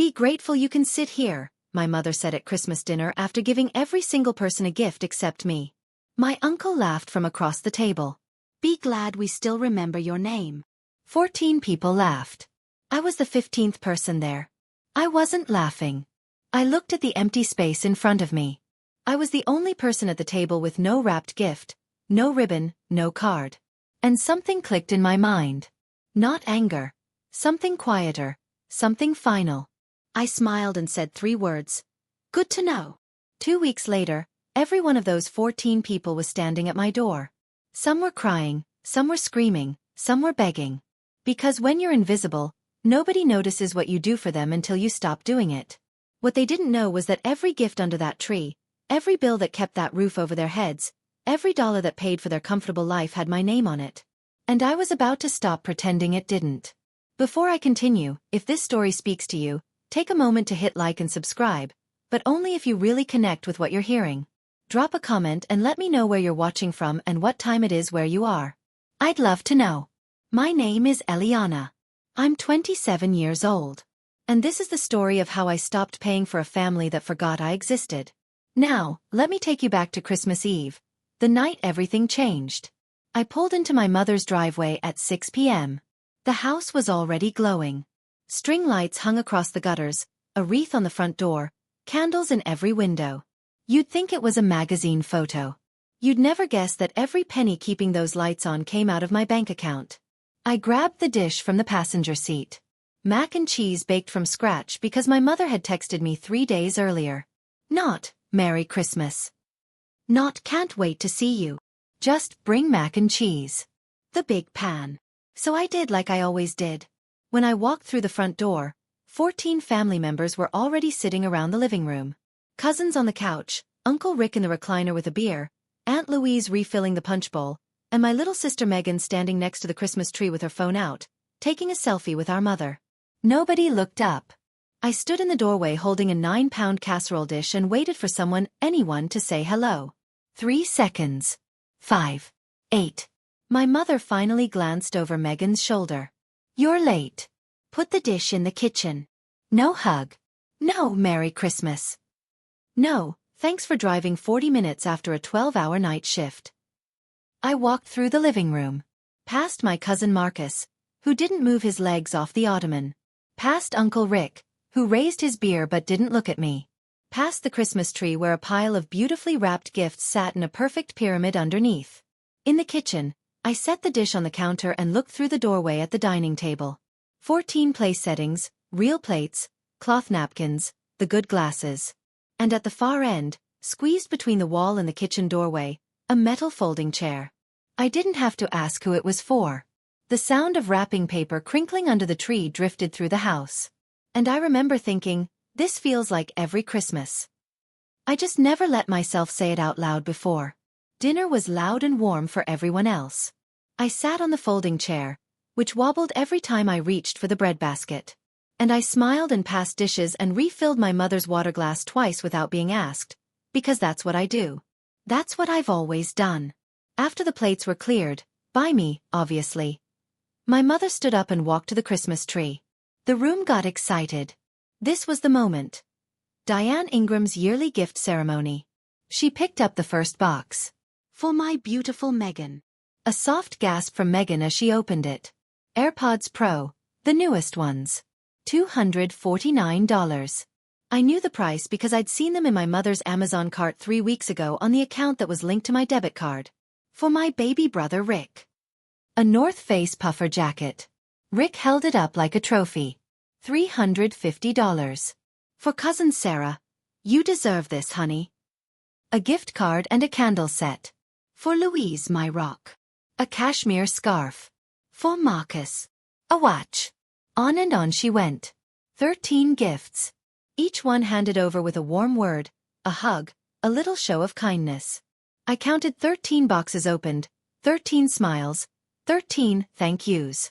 Be grateful you can sit here, my mother said at Christmas dinner after giving every single person a gift except me. My uncle laughed from across the table. Be glad we still remember your name. 14 people laughed. I was the 15th person there. I wasn't laughing. I looked at the empty space in front of me. I was the only person at the table with no wrapped gift, no ribbon, no card. And something clicked in my mind. Not anger. Something quieter. Something final. I smiled and said 3 words. Good to know. 2 weeks later, every one of those 14 people was standing at my door. Some were crying, some were screaming, some were begging. Because when you're invisible, nobody notices what you do for them until you stop doing it. What they didn't know was that every gift under that tree, every bill that kept that roof over their heads, every dollar that paid for their comfortable life had my name on it. And I was about to stop pretending it didn't. Before I continue, if this story speaks to you, take a moment to hit like and subscribe, but only if you really connect with what you're hearing. Drop a comment and let me know where you're watching from and what time it is where you are. I'd love to know. My name is Eliana. I'm 27 years old. And this is the story of how I stopped paying for a family that forgot I existed. Now, let me take you back to Christmas Eve, the night everything changed. I pulled into my mother's driveway at 6 p.m. The house was already glowing. String lights hung across the gutters, a wreath on the front door, candles in every window. You'd think it was a magazine photo. You'd never guess that every penny keeping those lights on came out of my bank account. I grabbed the dish from the passenger seat. Mac and cheese baked from scratch because my mother had texted me 3 days earlier. Not, Merry Christmas. Not, can't wait to see you. Just bring mac and cheese. The big pan. So I did like I always did. When I walked through the front door, 14 family members were already sitting around the living room. Cousins on the couch, Uncle Rick in the recliner with a beer, Aunt Louise refilling the punch bowl, and my little sister Megan standing next to the Christmas tree with her phone out, taking a selfie with our mother. Nobody looked up. I stood in the doorway holding a 9-pound casserole dish and waited for anyone to say hello. 3 seconds. 5. 8. My mother finally glanced over Megan's shoulder. You're late. Put the dish in the kitchen. No hug. No Merry Christmas. No, thanks for driving 40 minutes after a 12-hour night shift. I walked through the living room. Past my cousin Marcus, who didn't move his legs off the ottoman. Past Uncle Rick, who raised his beer but didn't look at me. Past the Christmas tree where a pile of beautifully wrapped gifts sat in a perfect pyramid underneath. In the kitchen, I set the dish on the counter and looked through the doorway at the dining table. 14 place settings, real plates, cloth napkins, the good glasses. And at the far end, squeezed between the wall and the kitchen doorway, a metal folding chair. I didn't have to ask who it was for. The sound of wrapping paper crinkling under the tree drifted through the house. And I remember thinking, this feels like every Christmas. I just never let myself say it out loud before. Dinner was loud and warm for everyone else. I sat on the folding chair, which wobbled every time I reached for the bread basket. And I smiled and passed dishes and refilled my mother's water glass twice without being asked, because that's what I do. That's what I've always done. After the plates were cleared, by me, obviously, my mother stood up and walked to the Christmas tree. The room got excited. This was the moment. Diane Ingram's yearly gift ceremony. She picked up the first box. For my beautiful Megan. A soft gasp from Megan as she opened it. AirPods Pro, the newest ones. $249. I knew the price because I'd seen them in my mother's Amazon cart 3 weeks ago on the account that was linked to my debit card. For my baby brother Rick. A North Face puffer jacket. Rick held it up like a trophy. $350. For cousin Sarah. You deserve this, honey. A gift card and a candle set. For Louise, my rock. A cashmere scarf. For Marcus. A watch. On and on she went. 13 gifts. Each one handed over with a warm word, a hug, a little show of kindness. I counted 13 boxes opened, 13 smiles, 13 thank yous.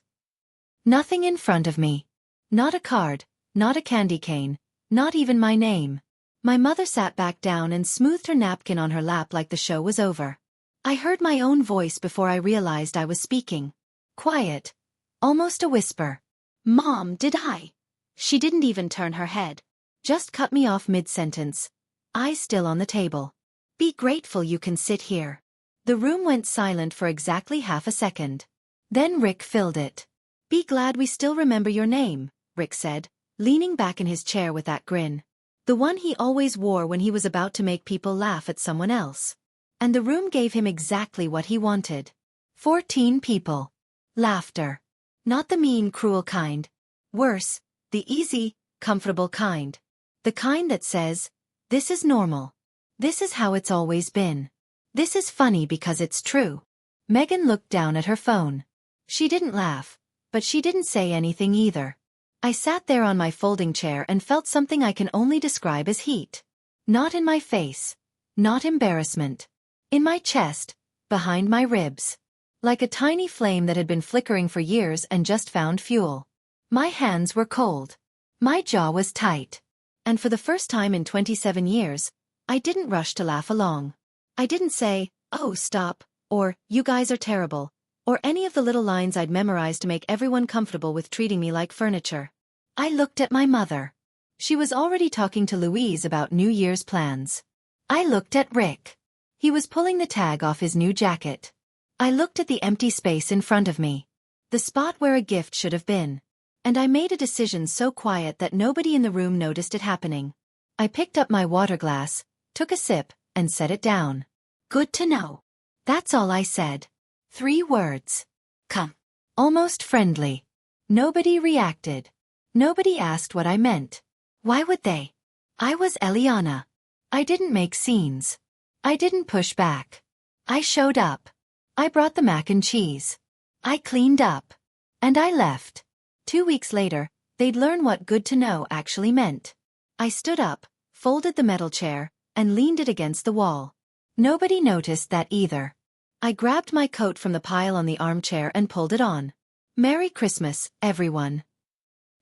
Nothing in front of me. Not a card, not a candy cane, not even my name. My mother sat back down and smoothed her napkin on her lap like the show was over. I heard my own voice before I realized I was speaking. Quiet. Almost a whisper. Mom, did I She didn't even turn her head. Just cut me off mid-sentence. Eyes still on the table. Be grateful you can sit here. The room went silent for exactly half a second. Then Rick filled it. Be glad we still remember your name, Rick said, leaning back in his chair with that grin. The one he always wore when he was about to make people laugh at someone else. And the room gave him exactly what he wanted. 14 people. Laughter. Not the mean, cruel kind. Worse, the easy, comfortable kind. The kind that says, this is normal. This is how it's always been. This is funny because it's true. Megan looked down at her phone. She didn't laugh, but she didn't say anything either. I sat there on my folding chair and felt something I can only describe as heat. Not in my face. Not embarrassment. In my chest, behind my ribs. Like a tiny flame that had been flickering for years and just found fuel. My hands were cold. My jaw was tight. And for the first time in 27 years, I didn't rush to laugh along. I didn't say, oh stop, or, you guys are terrible, or any of the little lines I'd memorized to make everyone comfortable with treating me like furniture. I looked at my mother. She was already talking to Louise about New Year's plans. I looked at Rick. He was pulling the tag off his new jacket. I looked at the empty space in front of me. The spot where a gift should have been. And I made a decision so quiet that nobody in the room noticed it happening. I picked up my water glass, took a sip, and set it down. Good to know. That's all I said. 3 words. Come. Almost friendly. Nobody reacted. Nobody asked what I meant. Why would they? I was Eliana. I didn't make scenes. I didn't push back. I showed up. I brought the mac and cheese. I cleaned up. And I left. 2 weeks later, they'd learn what good to know actually meant. I stood up, folded the metal chair, and leaned it against the wall. Nobody noticed that either. I grabbed my coat from the pile on the armchair and pulled it on. Merry Christmas, everyone.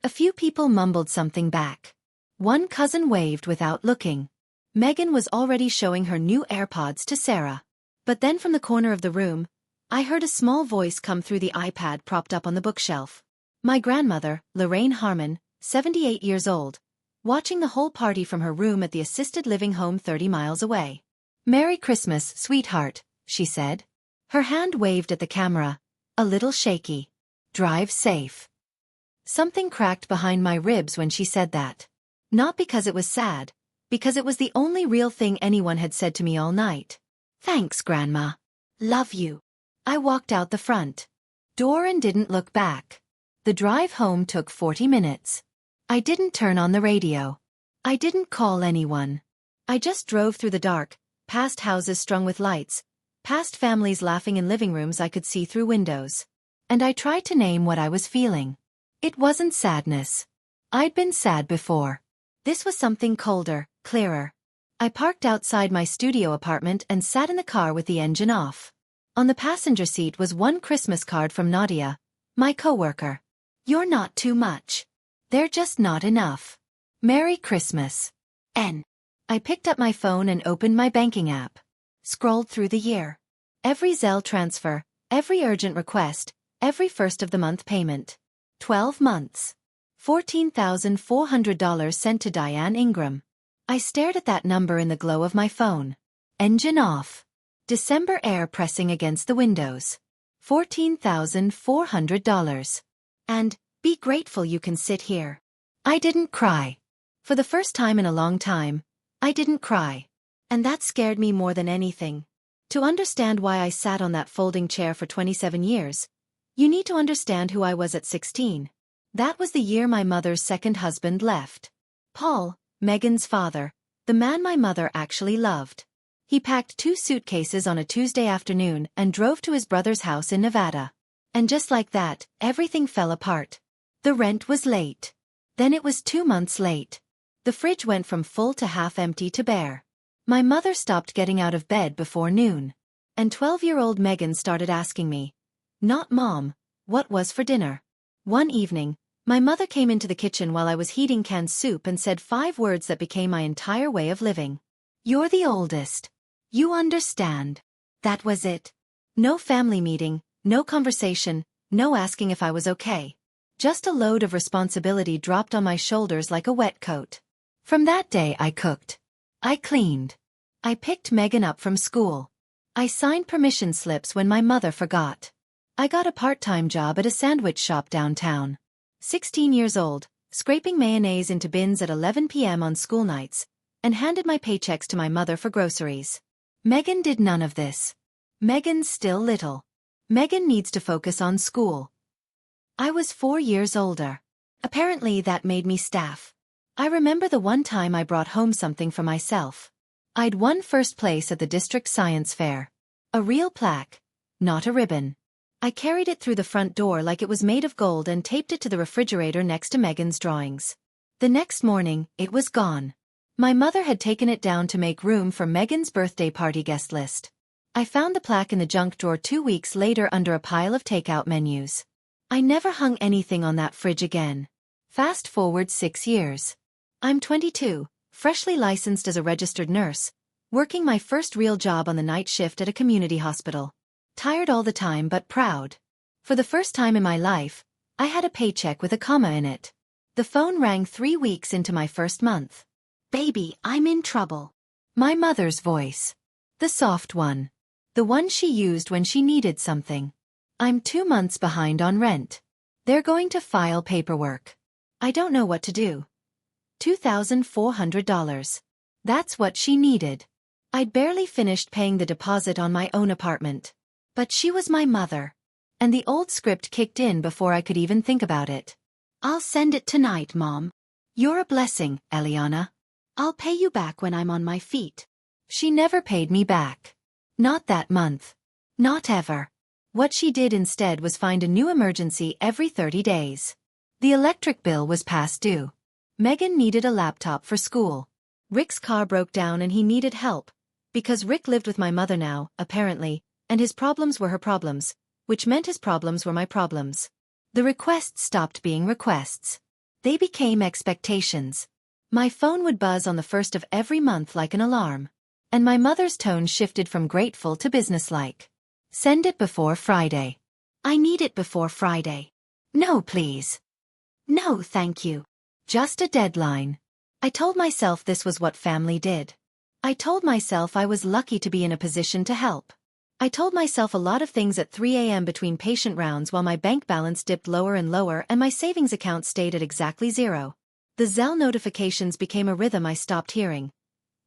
A few people mumbled something back. One cousin waved without looking. Megan was already showing her new AirPods to Sarah. But then from the corner of the room, I heard a small voice come through the iPad propped up on the bookshelf. My grandmother, Lorraine Harmon, 78 years old, watching the whole party from her room at the assisted living home 30 miles away. Merry Christmas, sweetheart, she said. Her hand waved at the camera, a little shaky. Drive safe. Something cracked behind my ribs when she said that. Not because it was sad, because it was the only real thing anyone had said to me all night. Thanks, Grandma. Love you. I walked out the front door and didn't look back. The drive home took 40 minutes. I didn't turn on the radio. I didn't call anyone. I just drove through the dark, past houses strung with lights, past families laughing in living rooms I could see through windows. And I tried to name what I was feeling. It wasn't sadness. I'd been sad before. This was something colder, clearer. I parked outside my studio apartment and sat in the car with the engine off. On the passenger seat was one Christmas card from Nadia, my coworker. You're not too much. They're just not enough. Merry Christmas. N. I picked up my phone and opened my banking app. Scrolled through the year. Every Zelle transfer, every urgent request, every first of the month payment. 12 months. $14,400 sent to Diane Ingram. I stared at that number in the glow of my phone. Engine off. December air pressing against the windows. $14,400. And, be grateful you can sit here. I didn't cry. For the first time in a long time, I didn't cry. And that scared me more than anything. To understand why I sat on that folding chair for 27 years, you need to understand who I was at 16. That was the year my mother's second husband left. Paul, Megan's father, the man my mother actually loved. He packed 2 suitcases on a Tuesday afternoon and drove to his brother's house in Nevada. And just like that, everything fell apart. The rent was late. Then it was 2 months late. The fridge went from full to half empty to bare. My mother stopped getting out of bed before noon. And 12-year-old Megan started asking me, not Mom, what was for dinner? One evening, my mother came into the kitchen while I was heating canned soup and said 5 words that became my entire way of living. You're the oldest. You understand. That was it. No family meeting, no conversation, no asking if I was okay. Just a load of responsibility dropped on my shoulders like a wet coat. From that day I cooked. I cleaned. I picked Megan up from school. I signed permission slips when my mother forgot. I got a part-time job at a sandwich shop downtown. 16 years old, scraping mayonnaise into bins at 11 p.m. on school nights, and handed my paychecks to my mother for groceries. Megan did none of this. Megan's still little. Megan needs to focus on school. I was 4 years older. Apparently that made me staff. I remember the one time I brought home something for myself. I'd won first place at the district science fair. A real plaque, not a ribbon. I carried it through the front door like it was made of gold and taped it to the refrigerator next to Megan's drawings. The next morning, it was gone. My mother had taken it down to make room for Megan's birthday party guest list. I found the plaque in the junk drawer 2 weeks later under a pile of takeout menus. I never hung anything on that fridge again. Fast forward 6 years. I'm 22, freshly licensed as a registered nurse, working my first real job on the night shift at a community hospital. Tired all the time but proud. For the first time in my life, I had a paycheck with a comma in it. The phone rang 3 weeks into my first month. "Baby, I'm in trouble." My mother's voice. The soft one. The one she used when she needed something. "I'm 2 months behind on rent. They're going to file paperwork. I don't know what to do." $2,400. That's what she needed. I'd barely finished paying the deposit on my own apartment. But she was my mother. And the old script kicked in before I could even think about it. "I'll send it tonight, Mom. You're a blessing, Eliana. I'll pay you back when I'm on my feet." She never paid me back. Not that month. Not ever. What she did instead was find a new emergency every 30 days. The electric bill was past due. Megan needed a laptop for school. Rick's car broke down and he needed help. Because Rick lived with my mother now, apparently, and his problems were her problems, which meant his problems were my problems. The requests stopped being requests. They became expectations. My phone would buzz on the first of every month like an alarm. And my mother's tone shifted from grateful to businesslike. "Send it before Friday." "I need it before Friday." "No, please." "No, thank you." Just a deadline. I told myself this was what family did. I told myself I was lucky to be in a position to help. I told myself a lot of things at 3 a.m. between patient rounds while my bank balance dipped lower and lower and my savings account stayed at exactly 0. The Zelle notifications became a rhythm I stopped hearing.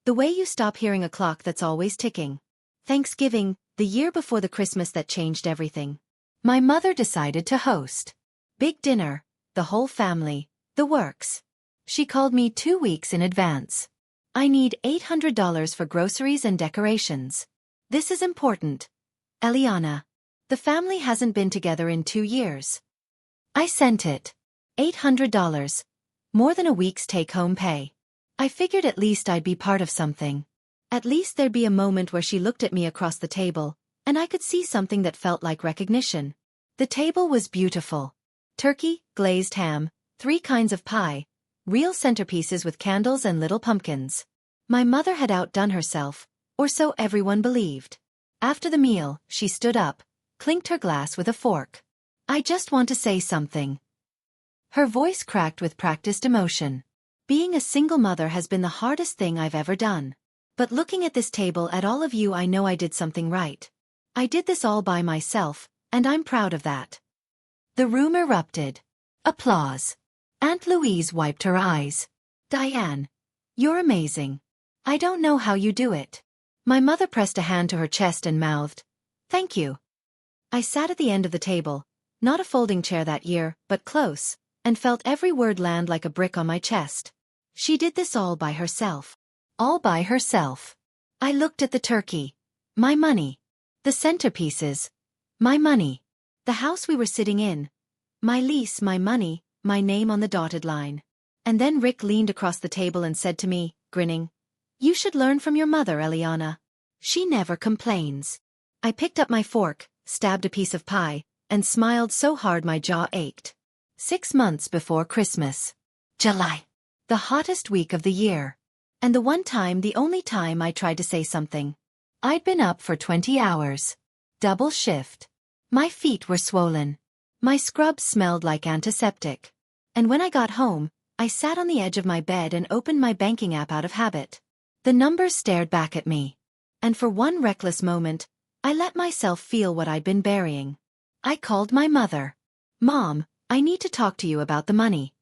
The way you stop hearing a clock that's always ticking. Thanksgiving, the year before the Christmas that changed everything. My mother decided to host. Big dinner, the whole family, the works. She called me 2 weeks in advance. "I need $800 for groceries and decorations. This is important. Eliana. The family hasn't been together in 2 years." I sent it. $800. More than a week's take-home pay. I figured at least I'd be part of something. At least there'd be a moment where she looked at me across the table, and I could see something that felt like recognition. The table was beautiful. Turkey, glazed ham, 3 kinds of pie, real centerpieces with candles and little pumpkins. My mother had outdone herself, or so everyone believed. After the meal, she stood up, clinked her glass with a fork. "I just want to say something." Her voice cracked with practiced emotion. "Being a single mother has been the hardest thing I've ever done. But looking at this table at all of you, I know I did something right. I did this all by myself, and I'm proud of that." The room erupted. Applause. Aunt Louise wiped her eyes. "Diane, you're amazing. I don't know how you do it." My mother pressed a hand to her chest and mouthed, "Thank you." I sat at the end of the table, not a folding chair that year, but close, and felt every word land like a brick on my chest. She did this all by herself. All by herself. I looked at the turkey. My money. The centerpieces. My money. The house we were sitting in. My lease, my money, my name on the dotted line. And then Rick leaned across the table and said to me, grinning, "You should learn from your mother, Eliana. She never complains." I picked up my fork, stabbed a piece of pie, and smiled so hard my jaw ached. 6 months before Christmas. July. The hottest week of the year. And the only time I tried to say something. I'd been up for 20 hours. Double shift. My feet were swollen. My scrubs smelled like antiseptic. And when I got home, I sat on the edge of my bed and opened my banking app out of habit. The numbers stared back at me. And for one reckless moment, I let myself feel what I'd been burying. I called my mother. "Mom, I need to talk to you about the money."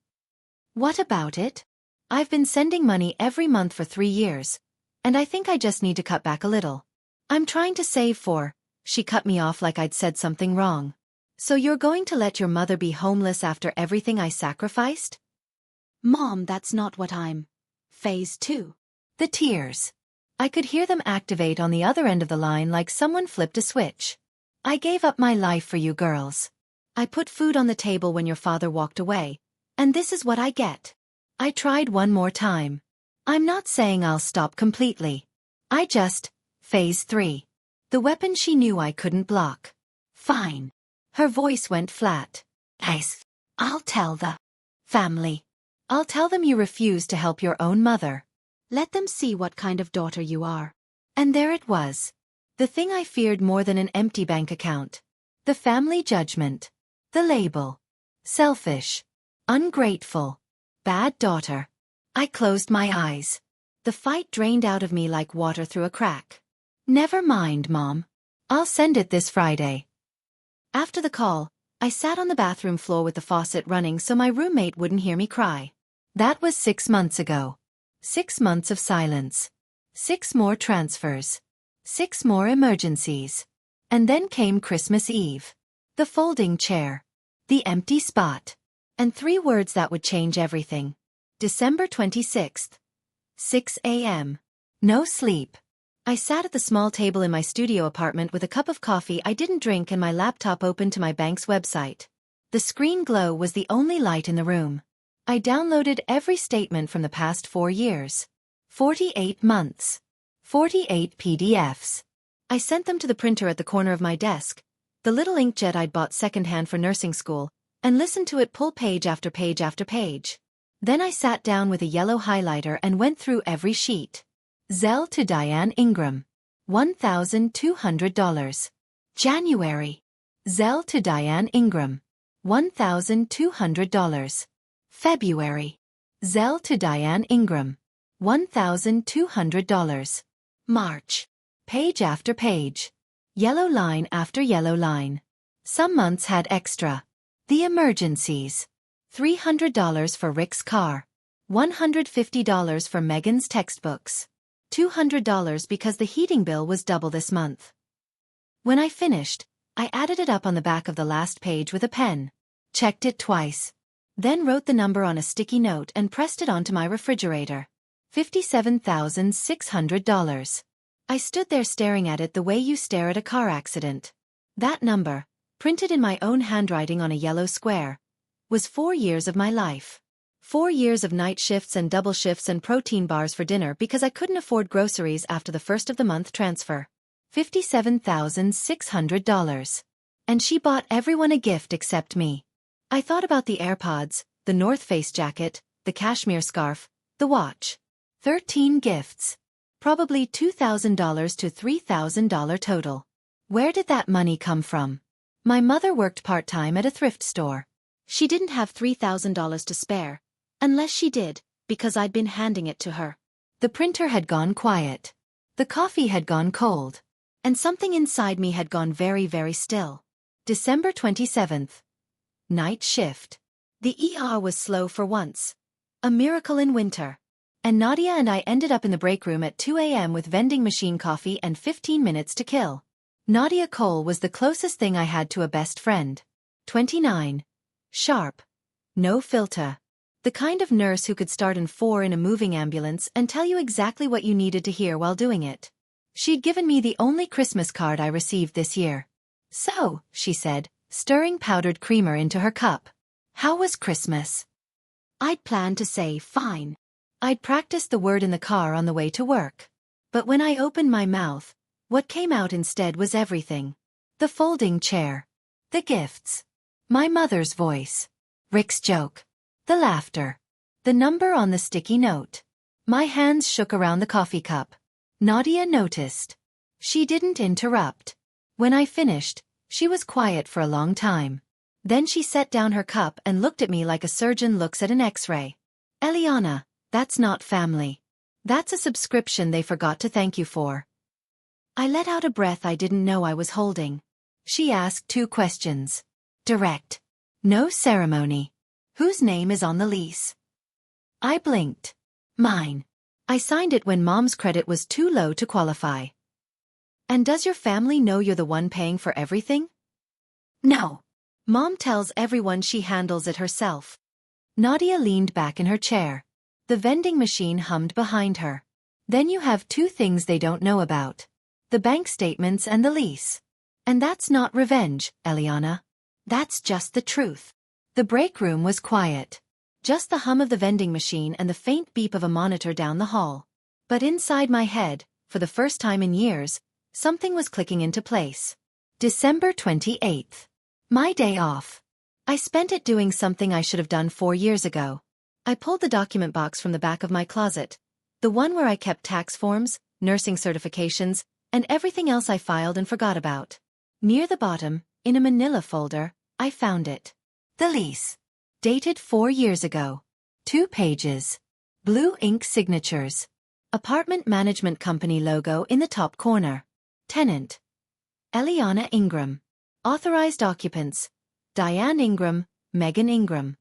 "What about it?" "I've been sending money every month for 3 years, and I think I just need to cut back a little. I'm trying to save for—" She cut me off like I'd said something wrong. "So you're going to let your mother be homeless after everything I sacrificed?" "Mom, that's not what I'm—" Phase 2. The tears. I could hear them activate on the other end of the line like someone flipped a switch. "I gave up my life for you girls. I put food on the table when your father walked away, and this is what I get." I tried one more time. "I'm not saying I'll stop completely. I just—" Phase 3. The weapon she knew I couldn't block. "Fine." Her voice went flat. "Guys, I'll tell the family. I'll tell them you refuse to help your own mother. Let them see what kind of daughter you are." And there it was. The thing I feared more than an empty bank account. The family judgment. The label. Selfish. Ungrateful. Bad daughter. I closed my eyes. The fight drained out of me like water through a crack. "Never mind, Mom. I'll send it this Friday." After the call, I sat on the bathroom floor with the faucet running so my roommate wouldn't hear me cry. That was 6 months ago. 6 months of silence. 6 more transfers. 6 more emergencies. And then came Christmas Eve. The folding chair. The empty spot. And 3 words that would change everything. December 26th. 6 a.m. No sleep. I sat at the small table in my studio apartment with a cup of coffee I didn't drink and my laptop open to my bank's website. The screen glow was the only light in the room. I downloaded every statement from the past 4 years. 48 months. 48 PDFs. I sent them to the printer at the corner of my desk, the little inkjet I'd bought secondhand for nursing school, and listened to it pull page after page after page. Then I sat down with a yellow highlighter and went through every sheet. Zelle to Diane Ingram. $1,200. January. Zelle to Diane Ingram. $1,200. February. Zelle to Diane Ingram. $1,200. March. Page after page. Yellow line after yellow line. Some months had extra. The emergencies. $300 for Rick's car. $150 for Megan's textbooks. $200 because the heating bill was double this month. When I finished, I added it up on the back of the last page with a pen. Checked it twice. Then wrote the number on a sticky note and pressed it onto my refrigerator. $57,600. I stood there staring at it the way you stare at a car accident. That number, printed in my own handwriting on a yellow square, was 4 years of my life. 4 years of night shifts and double shifts and protein bars for dinner because I couldn't afford groceries after the first of the month transfer. $57,600. And she bought everyone a gift except me. I thought about the AirPods, the North Face jacket, the cashmere scarf, the watch. 13 gifts. Probably $2,000 to $3,000 total. Where did that money come from? My mother worked part-time at a thrift store. She didn't have $3,000 to spare. Unless she did, because I'd been handing it to her. The printer had gone quiet. The coffee had gone cold. And something inside me had gone very, very still. December 27th. Night shift. The ER was slow for once. A miracle in winter. And Nadia and I ended up in the break room at 2 a.m. with vending machine coffee and 15 minutes to kill. Nadia Cole was the closest thing I had to a best friend. 29. Sharp. No filter. The kind of nurse who could start in 4 in a moving ambulance and tell you exactly what you needed to hear while doing it. She'd given me the only Christmas card I received this year. "So," she said, stirring powdered creamer into her cup. "How was Christmas?" I'd planned to say, "Fine." I'd practiced the word in the car on the way to work. But when I opened my mouth, what came out instead was everything. The folding chair. The gifts. My mother's voice. Rick's joke. The laughter. The number on the sticky note. My hands shook around the coffee cup. Nadia noticed. She didn't interrupt. When I finished, she was quiet for a long time. Then she set down her cup and looked at me like a surgeon looks at an X-ray. Eliana, that's not family. That's a subscription they forgot to thank you for. I let out a breath I didn't know I was holding. She asked 2 questions. Direct. No ceremony. Whose name is on the lease? I blinked. Mine. I signed it when Mom's credit was too low to qualify. And does your family know you're the one paying for everything? No. Mom tells everyone she handles it herself. Nadia leaned back in her chair. The vending machine hummed behind her. Then you have 2 things they don't know about. The bank statements and the lease. And that's not revenge, Eliana. That's just the truth. The break room was quiet. Just the hum of the vending machine and the faint beep of a monitor down the hall. But inside my head, for the first time in years, something was clicking into place. December 28th. My day off. I spent it doing something I should have done 4 years ago. I pulled the document box from the back of my closet. The one where I kept tax forms, nursing certifications, and everything else I filed and forgot about. Near the bottom, in a manila folder, I found it. The lease. Dated 4 years ago. 2 pages. Blue ink signatures. Apartment management company logo in the top corner. Tenant. Eliana Ingram. Authorized occupants. Diane Ingram, Megan Ingram.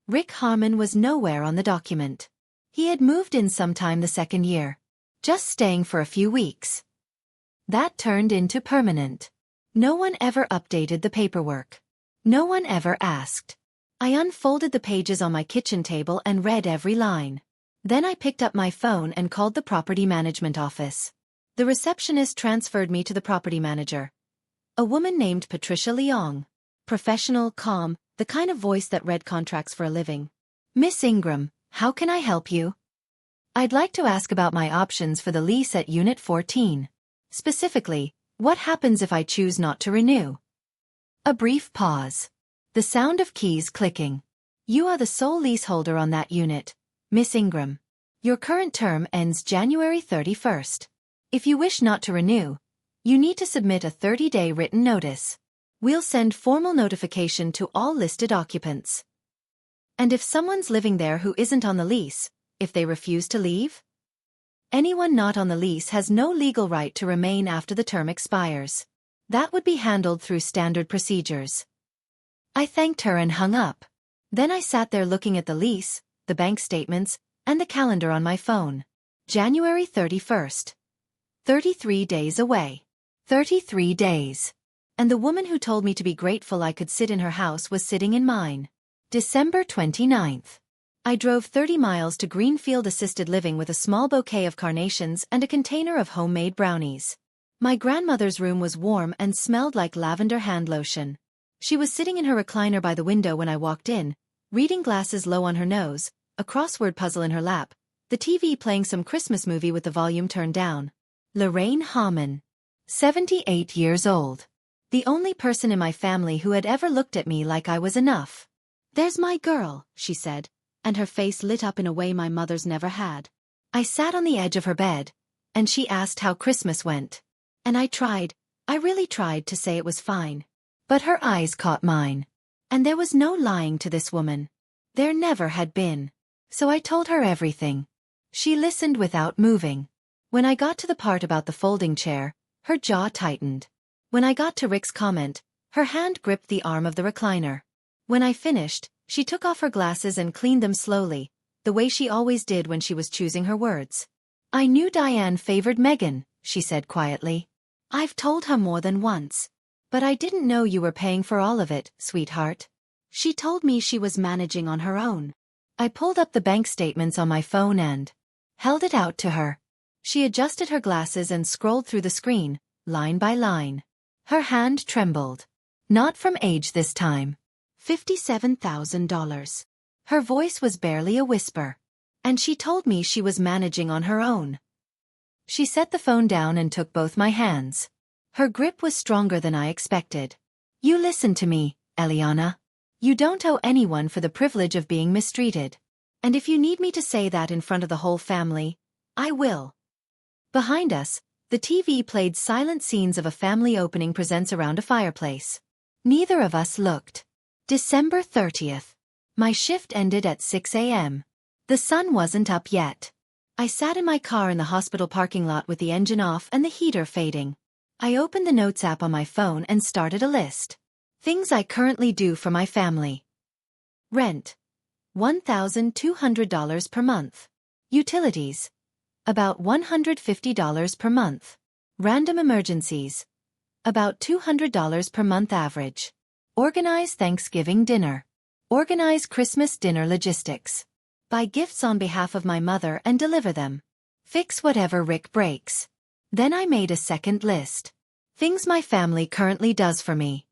Rick Harmon was nowhere on the document. He had moved in sometime the 2nd year. Just staying for a few weeks. That turned into permanent. No one ever updated the paperwork. No one ever asked. I unfolded the pages on my kitchen table and read every line. Then I picked up my phone and called the property management office. The receptionist transferred me to the property manager. A woman named Patricia Leong. Professional, calm, the kind of voice that read contracts for a living. Miss Ingram, how can I help you? I'd like to ask about my options for the lease at Unit 14. Specifically, what happens if I choose not to renew? A brief pause. The sound of keys clicking. You are the sole leaseholder on that unit, Miss Ingram. Your current term ends January 31st. If you wish not to renew, you need to submit a 30-day written notice. We'll send formal notification to all listed occupants. And if someone's living there who isn't on the lease, if they refuse to leave? Anyone not on the lease has no legal right to remain after the term expires. That would be handled through standard procedures. I thanked her and hung up. Then I sat there looking at the lease, the bank statements, and the calendar on my phone. January 31st. 33 days away. 33 days. And the woman who told me to be grateful I could sit in her house was sitting in mine. December 29th. I drove 30 miles to Greenfield Assisted Living with a small bouquet of carnations and a container of homemade brownies. My grandmother's room was warm and smelled like lavender hand lotion. She was sitting in her recliner by the window when I walked in, reading glasses low on her nose, a crossword puzzle in her lap, the TV playing some Christmas movie with the volume turned down. Lorraine Harmon. 78 years old. The only person in my family who had ever looked at me like I was enough. There's my girl, she said, and her face lit up in a way my mother's never had. I sat on the edge of her bed, and she asked how Christmas went. And I really tried to say it was fine. But her eyes caught mine. And there was no lying to this woman. There never had been. So I told her everything. She listened without moving. When I got to the part about the folding chair, her jaw tightened. When I got to Rick's comment, her hand gripped the arm of the recliner. When I finished, she took off her glasses and cleaned them slowly, the way she always did when she was choosing her words. I knew Diane favored Megan, she said quietly. I've told her more than once. But I didn't know you were paying for all of it, sweetheart. She told me she was managing on her own. I pulled up the bank statements on my phone and held it out to her. She adjusted her glasses and scrolled through the screen, line by line. Her hand trembled. Not from age this time. $57,000. Her voice was barely a whisper. And she told me she was managing on her own. She set the phone down and took both my hands. Her grip was stronger than I expected. You listen to me, Eliana. You don't owe anyone for the privilege of being mistreated. And if you need me to say that in front of the whole family, I will. Behind us, the TV played silent scenes of a family opening presents around a fireplace. Neither of us looked. December 30th. My shift ended at 6 a.m. The sun wasn't up yet. I sat in my car in the hospital parking lot with the engine off and the heater fading. I opened the Notes app on my phone and started a list. Things I currently do for my family. Rent. $1,200 per month. Utilities. About $150 per month. Random emergencies. About $200 per month average. Organize Thanksgiving dinner. Organize Christmas dinner logistics. Buy gifts on behalf of my mother and deliver them. Fix whatever Rick breaks. Then I made a second list. Things my family currently does for me.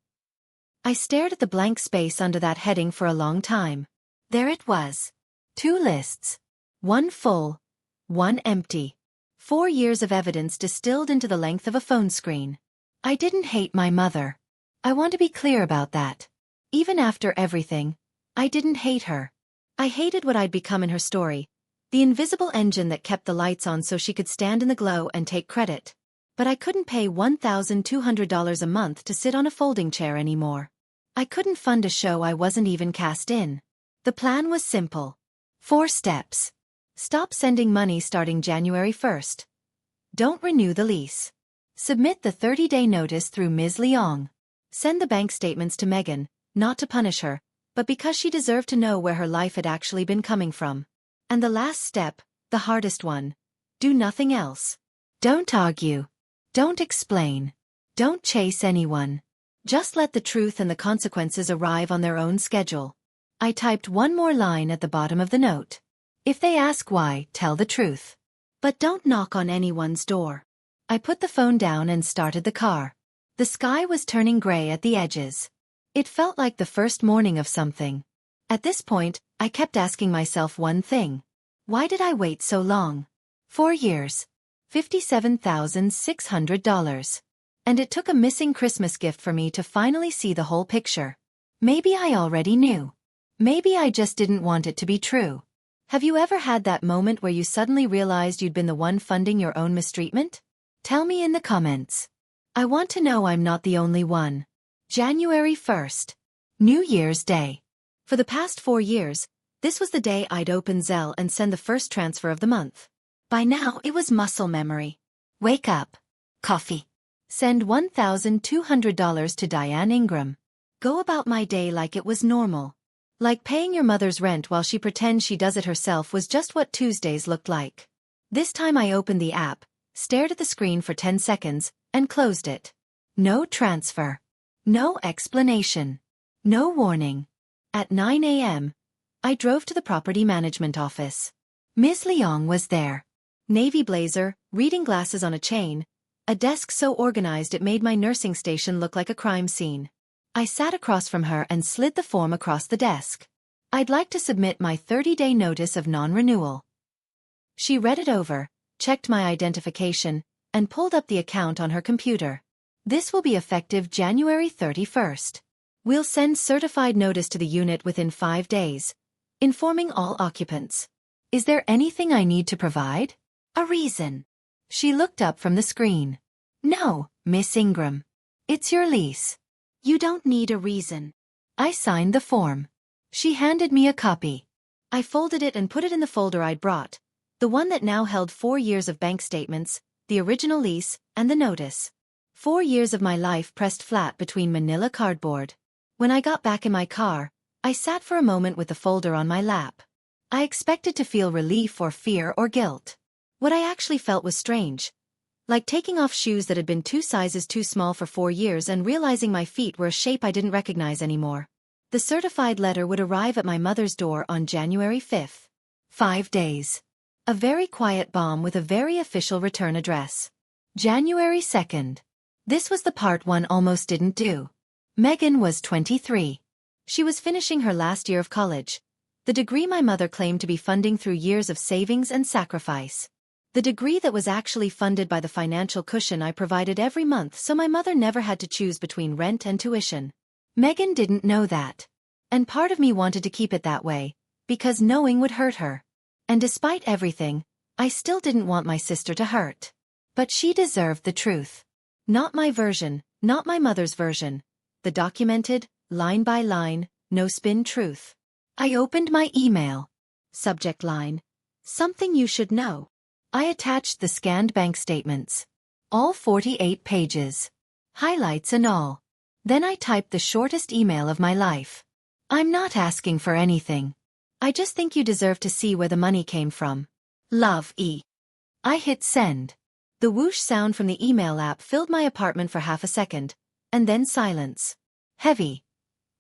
I stared at the blank space under that heading for a long time. There it was. 2 lists. One full, one empty. 4 years of evidence distilled into the length of a phone screen. I didn't hate my mother. I want to be clear about that. Even after everything, I didn't hate her. I hated what I'd become in her story, the invisible engine that kept the lights on so she could stand in the glow and take credit. But I couldn't pay $1,200 a month to sit on a folding chair anymore. I couldn't fund a show I wasn't even cast in. The plan was simple. 4 steps. Stop sending money starting January 1st. Don't renew the lease. Submit the 30-day notice through Ms. Leong. Send the bank statements to Megan, not to punish her, but because she deserved to know where her life had actually been coming from. And the last step, the hardest one. Do nothing else. Don't argue. Don't explain. Don't chase anyone. Just let the truth and the consequences arrive on their own schedule. I typed one more line at the bottom of the note. If they ask why, tell the truth. But don't knock on anyone's door. I put the phone down and started the car. The sky was turning gray at the edges. It felt like the first morning of something. At this point, I kept asking myself one thing. Why did I wait so long? 4 years. $57,600. And it took a missing Christmas gift for me to finally see the whole picture. Maybe I already knew. Maybe I just didn't want it to be true. Have you ever had that moment where you suddenly realized you'd been the one funding your own mistreatment? Tell me in the comments. I want to know I'm not the only one. January 1st. New Year's Day. For the past 4 years, this was the day I'd open Zelle and send the first transfer of the month. By now it was muscle memory. Wake up. Coffee. Send $1,200 to Diane Ingram. Go about my day like it was normal. Like paying your mother's rent while she pretends she does it herself was just what Tuesdays looked like. This time I opened the app, stared at the screen for 10 seconds, and closed it. No transfer. No explanation. No warning. At 9 a.m., I drove to the property management office. Ms. Leong was there. Navy blazer, reading glasses on a chain, a desk so organized it made my nursing station look like a crime scene. I sat across from her and slid the form across the desk. I'd like to submit my 30-day notice of non-renewal. She read it over, checked my identification, and pulled up the account on her computer. This will be effective January 31st. We'll send certified notice to the unit within 5 days, informing all occupants. Is there anything I need to provide? A reason. She looked up from the screen. No, Miss Ingram. It's your lease. You don't need a reason. I signed the form. She handed me a copy. I folded it and put it in the folder I'd brought, the one that now held 4 years of bank statements, the original lease, and the notice. 4 years of my life pressed flat between manila cardboard. When I got back in my car, I sat for a moment with the folder on my lap. I expected to feel relief or fear or guilt. What I actually felt was strange. Like taking off shoes that had been 2 sizes too small for 4 years and realizing my feet were a shape I didn't recognize anymore. The certified letter would arrive at my mother's door on January 5th. 5 days. A very quiet bomb with a very official return address. January 2nd. This was the part one almost didn't do. Megan was 23. She was finishing her last year of college. The degree my mother claimed to be funding through years of savings and sacrifice. The degree that was actually funded by the financial cushion I provided every month so my mother never had to choose between rent and tuition. Megan didn't know that. And part of me wanted to keep it that way, because knowing would hurt her. And despite everything, I still didn't want my sister to hurt. But she deserved the truth. Not my version, not my mother's version. The documented, line by line, no spin truth. I opened my email. Subject line: something you should know. I attached the scanned bank statements. All 48 pages. Highlights and all. Then I typed the shortest email of my life. I'm not asking for anything. I just think you deserve to see where the money came from. Love, E. I hit send. The whoosh sound from the email app filled my apartment for half a second, and then silence. Heavy.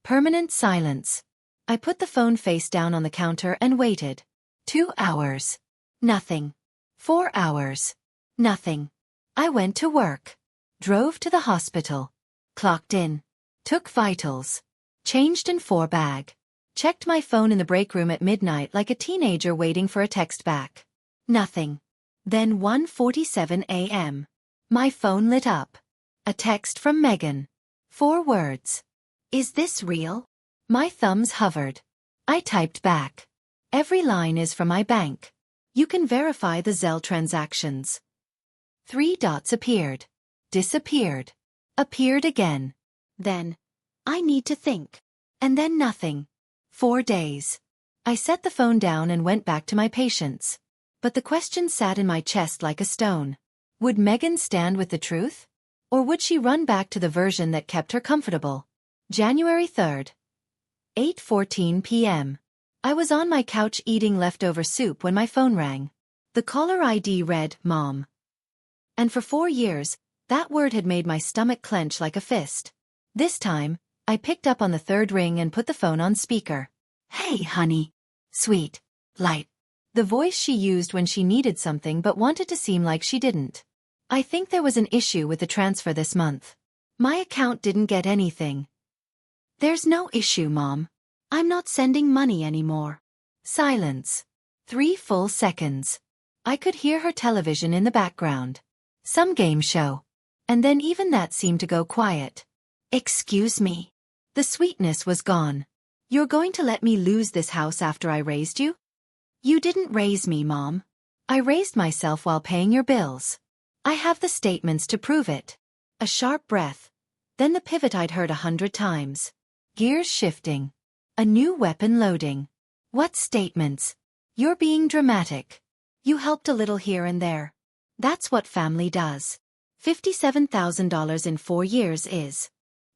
Permanent silence. I put the phone face down on the counter and waited. 2 hours. Nothing. 4 hours. Nothing. I went to work. Drove to the hospital. Clocked in. Took vitals. Changed in 4 bag. Checked my phone in the break room at midnight like a teenager waiting for a text back. Nothing. Then 1:47 a.m. My phone lit up. A text from Megan. 4 words. Is this real? My thumbs hovered. I typed back. Every line is from my bank. You can verify the Zelle transactions. 3 dots appeared. Disappeared. Appeared again. Then, I need to think. And then nothing. 4 days. I set the phone down and went back to my patients. But the question sat in my chest like a stone. Would Megan stand with the truth? Or would she run back to the version that kept her comfortable? January 3rd. 8:14 p.m. I was on my couch eating leftover soup when my phone rang. The caller ID read, Mom. And for 4 years, that word had made my stomach clench like a fist. This time, I picked up on the 3rd ring and put the phone on speaker. Hey, honey. Sweet. Light. The voice she used when she needed something but wanted to seem like she didn't. I think there was an issue with the transfer this month. My account didn't get anything. There's no issue, Mom. I'm not sending money anymore. Silence. 3 full seconds. I could hear her television in the background. Some game show. And then even that seemed to go quiet. Excuse me. The sweetness was gone. You're going to let me lose this house after I raised you? You didn't raise me, Mom. I raised myself while paying your bills. I have the statements to prove it. A sharp breath. Then the pivot I'd heard 100 times. Gears shifting. A new weapon loading. What statements? You're being dramatic. You helped a little here and there. That's what family does. $57,000 in 4 years is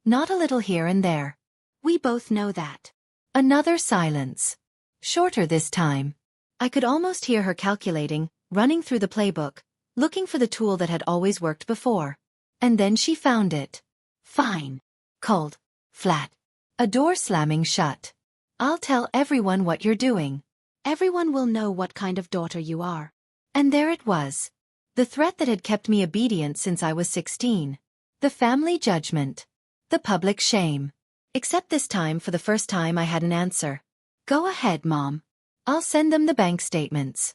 not a little here and there. We both know that. Another silence. Shorter this time. I could almost hear her calculating, running through the playbook, looking for the tool that had always worked before. And then she found it. Fine. Cold. Flat. A door slamming shut. I'll tell everyone what you're doing. Everyone will know what kind of daughter you are. And there it was. The threat that had kept me obedient since I was 16. The family judgment. The public shame. Except this time, for the first time, I had an answer. Go ahead, Mom. I'll send them the bank statements.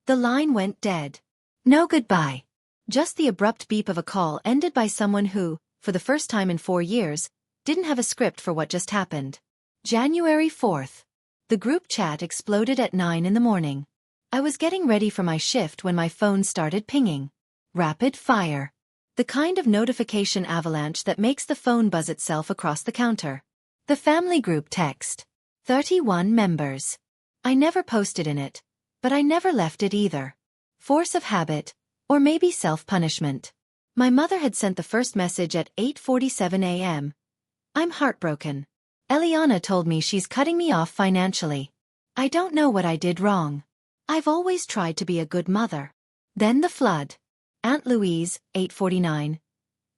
The line went dead. No goodbye. Just the abrupt beep of a call ended by someone who, for the first time in 4 years, didn't have a script for what just happened. January 4th. The group chat exploded at 9 in the morning. I was getting ready for my shift when my phone started pinging. Rapid fire. The kind of notification avalanche that makes the phone buzz itself across the counter. The family group text. 31 members. I never posted in it, but I never left it either. Force of habit, or maybe self-punishment. My mother had sent the first message at 8:47 a.m. I'm heartbroken. Eliana told me she's cutting me off financially. I don't know what I did wrong. I've always tried to be a good mother. Then the flood. Aunt Louise, 8:49.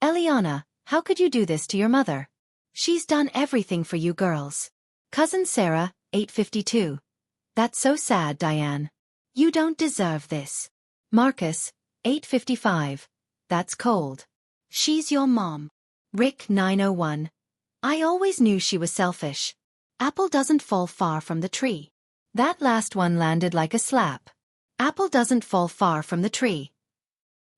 Eliana, how could you do this to your mother? She's done everything for you girls. Cousin Sarah, 8:52. That's so sad, Diane. You don't deserve this. Marcus, 8:55. That's cold. She's your mom. Rick, 9:01. I always knew she was selfish. Apple doesn't fall far from the tree. That last one landed like a slap. Apple doesn't fall far from the tree.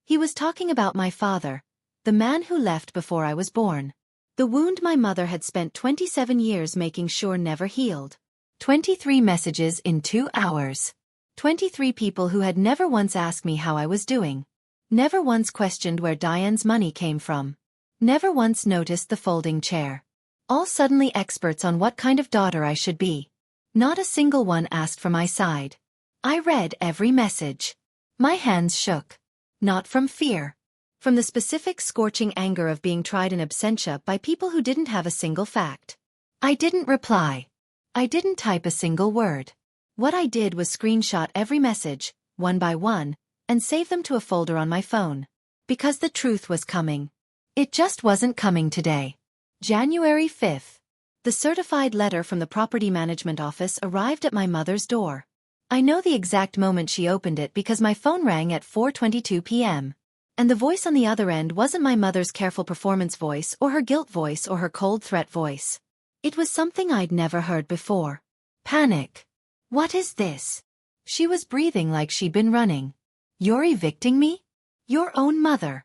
He was talking about my father, the man who left before I was born. The wound my mother had spent 27 years making sure never healed. 23 messages in 2 hours. 23 people who had never once asked me how I was doing. Never once questioned where Diane's money came from. Never once noticed the folding chair. all suddenly experts on what kind of daughter I should be. Not a single one asked for my side. I read every message. My hands shook. Not from fear. From the specific scorching anger of being tried in absentia by people who didn't have a single fact. I didn't reply. I didn't type a single word. What I did was screenshot every message, one by one, and save them to a folder on my phone. Because the truth was coming. It just wasn't coming today. January 5th. The certified letter from the property management office arrived at my mother's door. I know the exact moment she opened it because my phone rang at 4:22 p.m. And the voice on the other end wasn't my mother's careful performance voice or her guilt voice or her cold threat voice. It was something I'd never heard before. Panic. What is this? She was breathing like she'd been running. You're evicting me? Your own mother.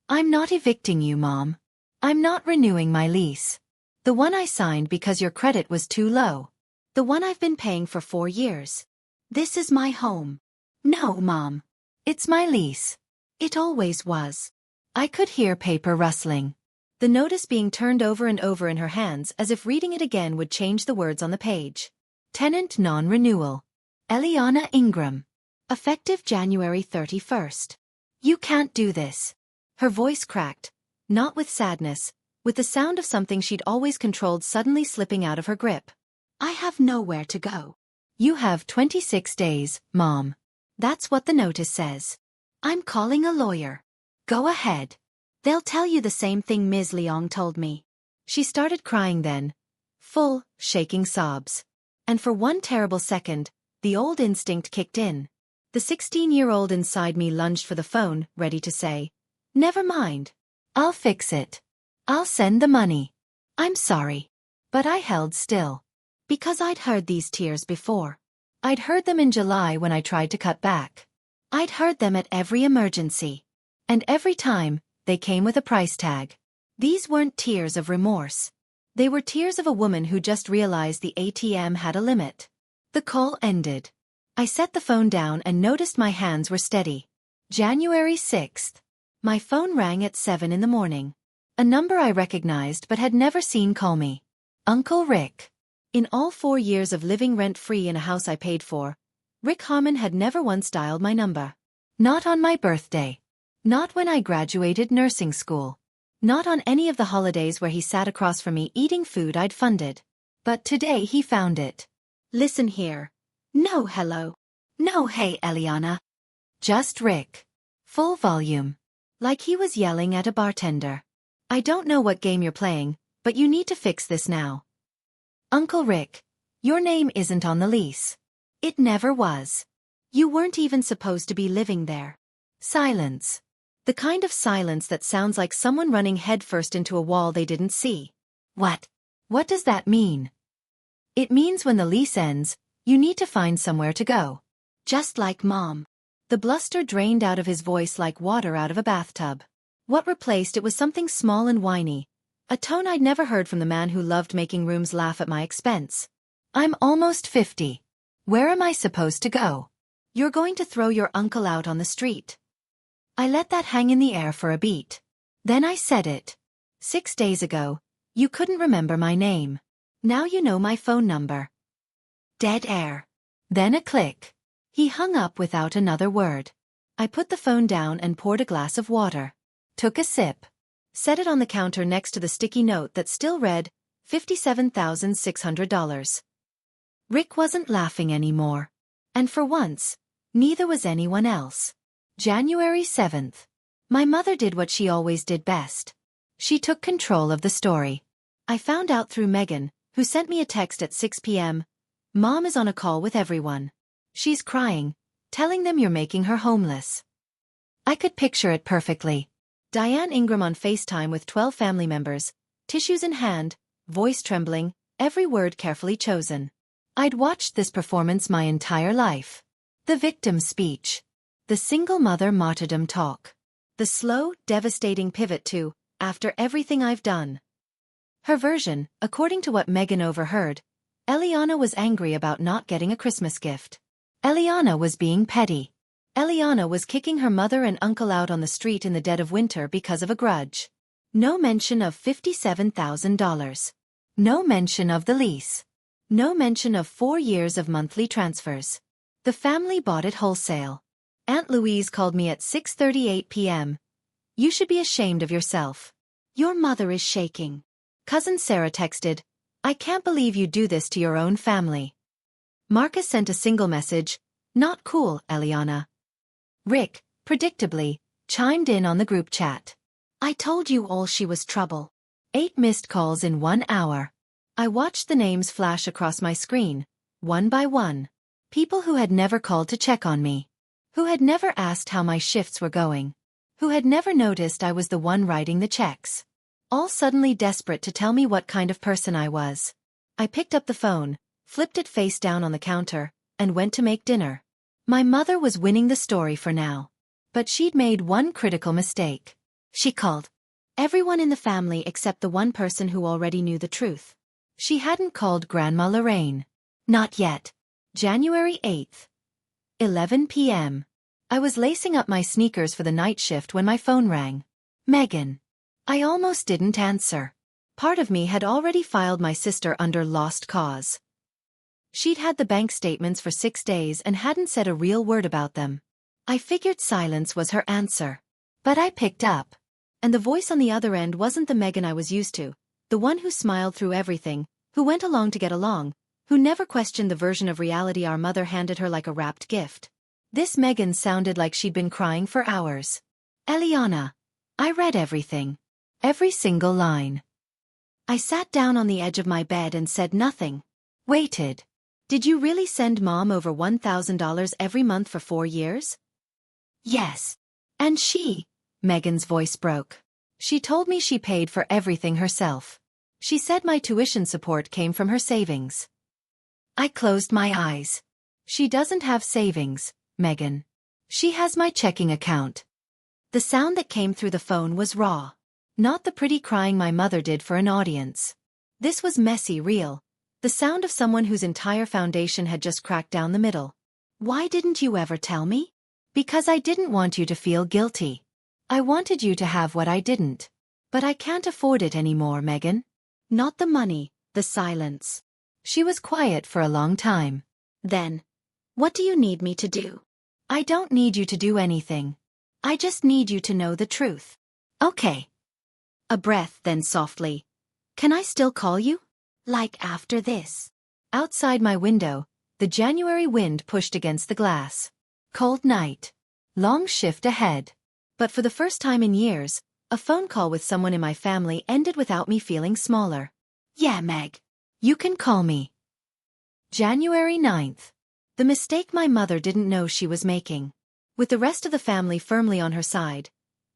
I'm not evicting you, Mom. I'm not renewing my lease. The one I signed because your credit was too low. The one I've been paying for 4 years. This is my home. No, Mom. It's my lease. It always was. I could hear paper rustling. The notice being turned over and over in her hands as if reading it again would change the words on the page. Tenant non-renewal. Eliana Ingram. Effective January 31st. You can't do this. Her voice cracked, not with sadness, with the sound of something she'd always controlled suddenly slipping out of her grip. I have nowhere to go. You have 26 days, Mom. That's what the notice says. I'm calling a lawyer. Go ahead. They'll tell you the same thing Ms. Leong told me. She started crying then. Full, shaking sobs. And for one terrible second, the old instinct kicked in. The 16-year-old inside me lunged for the phone, ready to say, "Never mind. I'll fix it. I'll send the money. I'm sorry." But I held still. Because I'd heard these tears before. I'd heard them in July when I tried to cut back. I'd heard them at every emergency. And every time, they came with a price tag. These weren't tears of remorse. They were tears of a woman who just realized the ATM had a limit. The call ended. I set the phone down and noticed my hands were steady. January 6th. My phone rang at 7 in the morning. A number I recognized but had never seen call me. Uncle Rick. In all 4 years of living rent-free in a house I paid for, Rick Harmon had never once dialed my number. Not on my birthday. Not when I graduated nursing school. Not on any of the holidays where he sat across from me eating food I'd funded. But today he found it. Listen here. No hello. No hey Eliana. Just Rick. Full volume. Like he was yelling at a bartender. I don't know what game you're playing, but you need to fix this now. Uncle Rick, your name isn't on the lease. It never was. You weren't even supposed to be living there. Silence. The kind of silence that sounds like someone running headfirst into a wall they didn't see. What? What does that mean? It means when the lease ends, you need to find somewhere to go. Just like Mom. The bluster drained out of his voice like water out of a bathtub. What replaced it was something small and whiny. A tone I'd never heard from the man who loved making rooms laugh at my expense. I'm almost 50. Where am I supposed to go? You're going to throw your uncle out on the street. I let that hang in the air for a beat. Then I said it. 6 days ago, you couldn't remember my name. Now you know my phone number. Dead air. Then a click. He hung up without another word. I put the phone down and poured a glass of water. Took a sip. Set it on the counter next to the sticky note that still read, $57,600. Rick wasn't laughing anymore. And for once, neither was anyone else. January 7th. My mother did what she always did best. She took control of the story. I found out through Megan, who sent me a text at 6 p.m. Mom is on a call with everyone. She's crying, telling them you're making her homeless. I could picture it perfectly. Diane Ingram on FaceTime with 12 family members, tissues in hand, voice trembling, every word carefully chosen. I'd watched this performance my entire life. The victim speech. The single mother martyrdom talk. The slow, devastating pivot to, after everything I've done. Her version, according to what Megan overheard, Eliana was angry about not getting a Christmas gift. Eliana was being petty. Eliana was kicking her mother and uncle out on the street in the dead of winter because of a grudge. No mention of $57,000. No mention of the lease. No mention of 4 years of monthly transfers. The family bought it wholesale. Aunt Louise called me at 6:38 p.m. You should be ashamed of yourself. Your mother is shaking. Cousin Sarah texted, I can't believe you do this to your own family. Marcus sent a single message, not cool, Eliana. Rick, predictably, chimed in on the group chat. I told you all she was trouble. 8 missed calls in 1 hour. I watched the names flash across my screen, one by one. People who had never called to check on me. Who had never asked how my shifts were going. Who had never noticed I was the one writing the checks. All suddenly desperate to tell me what kind of person I was. I picked up the phone, flipped it face down on the counter, and went to make dinner. My mother was winning the story for now. But she'd made one critical mistake. She called everyone in the family except the one person who already knew the truth. She hadn't called Grandma Lorraine. Not yet. January 8th. 11 p.m. I was lacing up my sneakers for the night shift when my phone rang. Megan. I almost didn't answer. Part of me had already filed my sister under lost cause. She'd had the bank statements for 6 days and hadn't said a real word about them. I figured silence was her answer. But I picked up. And the voice on the other end wasn't the Megan I was used to, the one who smiled through everything, who went along to get along, who never questioned the version of reality our mother handed her like a wrapped gift. This Megan sounded like she'd been crying for hours. Eliana. I read everything. Every single line. I sat down on the edge of my bed and said nothing. Waited. Did you really send Mom over $1,000 every month for 4 years? Yes. And she... Megan's voice broke. She told me she paid for everything herself. She said my tuition support came from her savings. I closed my eyes. She doesn't have savings, Megan. She has my checking account. The sound that came through the phone was raw. Not the pretty crying my mother did for an audience. This was messy real. The sound of someone whose entire foundation had just cracked down the middle. Why didn't you ever tell me? Because I didn't want you to feel guilty. I wanted you to have what I didn't. But I can't afford it anymore, Megan. Not the money, the silence. She was quiet for a long time. Then, what do you need me to do? I don't need you to do anything. I just need you to know the truth. Okay. A breath, then softly. Can I still call you? Like after this. Outside my window, the January wind pushed against the glass. Cold night. Long shift ahead. But for the first time in years, a phone call with someone in my family ended without me feeling smaller. Yeah, Meg. You can call me. January 9th. The mistake my mother didn't know she was making. With the rest of the family firmly on her side,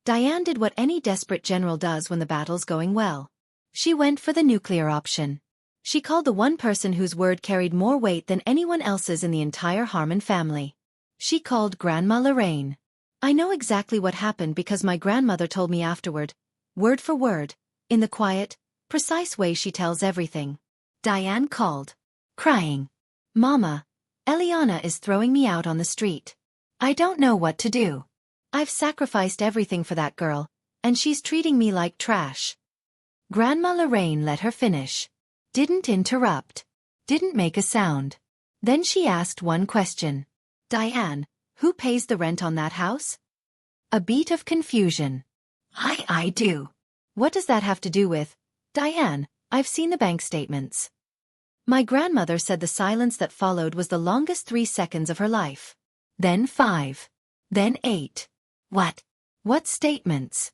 Diane did what any desperate general does when the battle's going well. She went for the nuclear option. She called the one person whose word carried more weight than anyone else's in the entire Harmon family. She called Grandma Lorraine. I know exactly what happened because my grandmother told me afterward, word for word, in the quiet, precise way she tells everything. Diane called, crying. Mama, Eliana is throwing me out on the street. I don't know what to do. I've sacrificed everything for that girl, and she's treating me like trash. Grandma Lorraine let her finish. Didn't interrupt. Didn't make a sound. Then she asked one question. Diane, who pays the rent on that house? A beat of confusion. I do. What does that have to do with? Diane, I've seen the bank statements. My grandmother said the silence that followed was the longest 3 seconds of her life. Then 5. Then 8. What? What statements?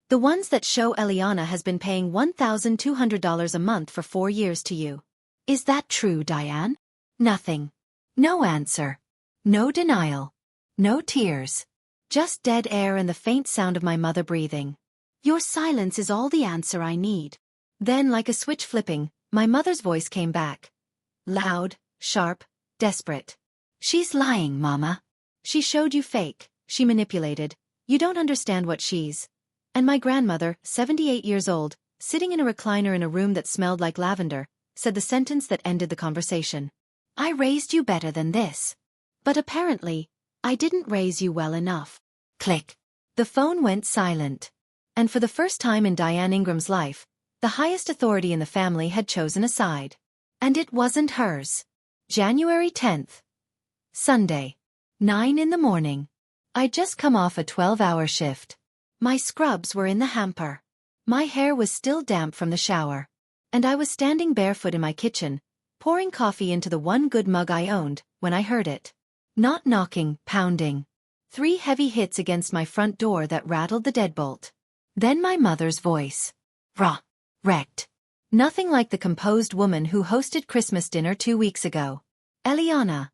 The ones that show Eliana has been paying $1,200 a month for 4 years to you. Is that true, Diane? Nothing. No answer. No denial. No tears. Just dead air and the faint sound of my mother breathing. Your silence is all the answer I need. Then, like a switch flipping, my mother's voice came back. Loud, sharp, desperate. She's lying, Mama. She showed you fake. She manipulated. You don't understand what she's. And my grandmother, 78 years old, sitting in a recliner in a room that smelled like lavender, said the sentence that ended the conversation. I raised you better than this. But apparently, I didn't raise you well enough. Click. The phone went silent. And for the first time in Diane Ingram's life, The highest authority in the family had chosen a side. And it wasn't hers. January 10th. Sunday. 9 in the morning. I'd just come off a 12-hour shift. My scrubs were in the hamper. My hair was still damp from the shower. And I was standing barefoot in my kitchen, pouring coffee into the one good mug I owned, when I heard it. Not knocking, pounding. 3 heavy hits against my front door that rattled the deadbolt. Then my mother's voice. Rah. Wrecked. Nothing like the composed woman who hosted Christmas dinner 2 weeks ago. Eliana.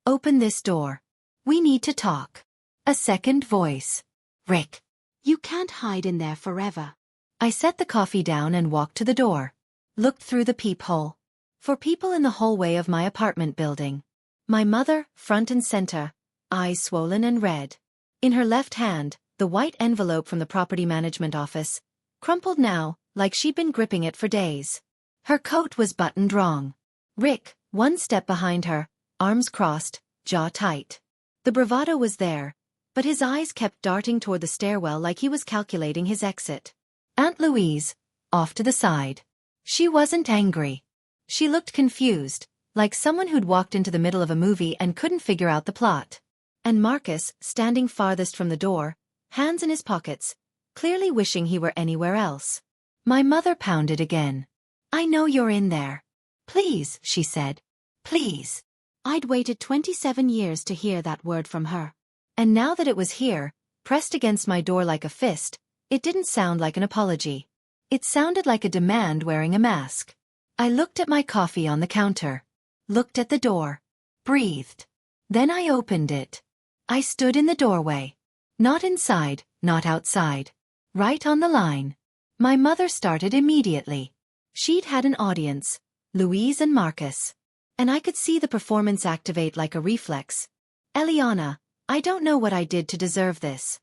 Open this door. We need to talk. A second voice. Rick. You can't hide in there forever. I set the coffee down and walked to the door. Looked through the peephole. For people in the hallway of my apartment building. My mother, front and center, eyes swollen and red. In her left hand, the white envelope from the property management office, crumpled now, like she'd been gripping it for days. Her coat was buttoned wrong. Rick, one step behind her, arms crossed, jaw tight. The bravado was there, but his eyes kept darting toward the stairwell like he was calculating his exit. Aunt Louise, off to the side. She wasn't angry. She looked confused, like someone who'd walked into the middle of a movie and couldn't figure out the plot. And Marcus, standing farthest from the door, hands in his pockets, clearly wishing he were anywhere else. My mother pounded again. I know you're in there. Please, she said. Please. I'd waited 27 years to hear that word from her. And now that it was here, pressed against my door like a fist, it didn't sound like an apology. It sounded like a demand wearing a mask. I looked at my coffee on the counter. Looked at the door. Breathed. Then I opened it. I stood in the doorway. Not inside, not outside. Right on the line. My mother started immediately. She'd had an audience, Louise and Marcus. And I could see the performance activate like a reflex. Eliana, I don't know what I did to deserve this.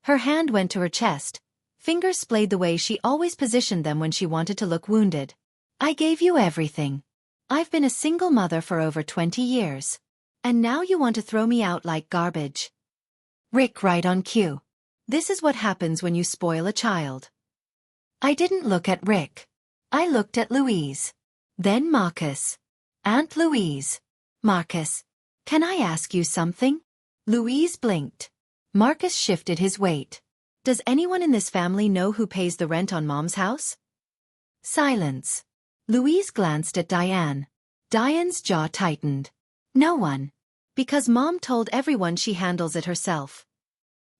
Her hand went to her chest. Fingers splayed the way she always positioned them when she wanted to look wounded. I gave you everything. I've been a single mother for over 20 years. And now you want to throw me out like garbage. Rick, right on cue. This is what happens when you spoil a child. I didn't look at Rick. I looked at Louise. Then Marcus. Aunt Louise. Marcus. Can I ask you something? Louise blinked. Marcus shifted his weight. Does anyone in this family know who pays the rent on Mom's house? Silence. Louise glanced at Diane. Diane's jaw tightened. No one. Because Mom told everyone she handles it herself.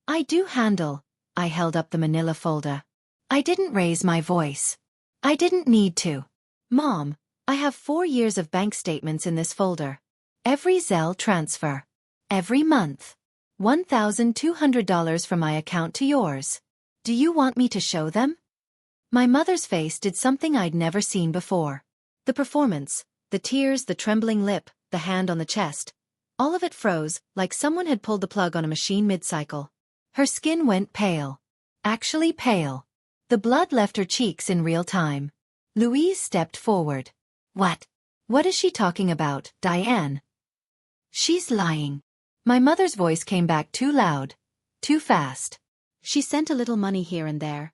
I do handle. I held up the manila folder. I didn't raise my voice. I didn't need to. Mom, I have 4 years of bank statements in this folder. Every Zelle transfer. Every month. $1,200 from my account to yours. Do you want me to show them? My mother's face did something I'd never seen before. The performance, the tears, the trembling lip, the hand on the chest. All of it froze, like someone had pulled the plug on a machine mid-cycle. Her skin went pale. Actually pale. The blood left her cheeks in real time. Louise stepped forward. What? What is she talking about, Diane? She's lying. My mother's voice came back too loud, too fast. She sent a little money here and there.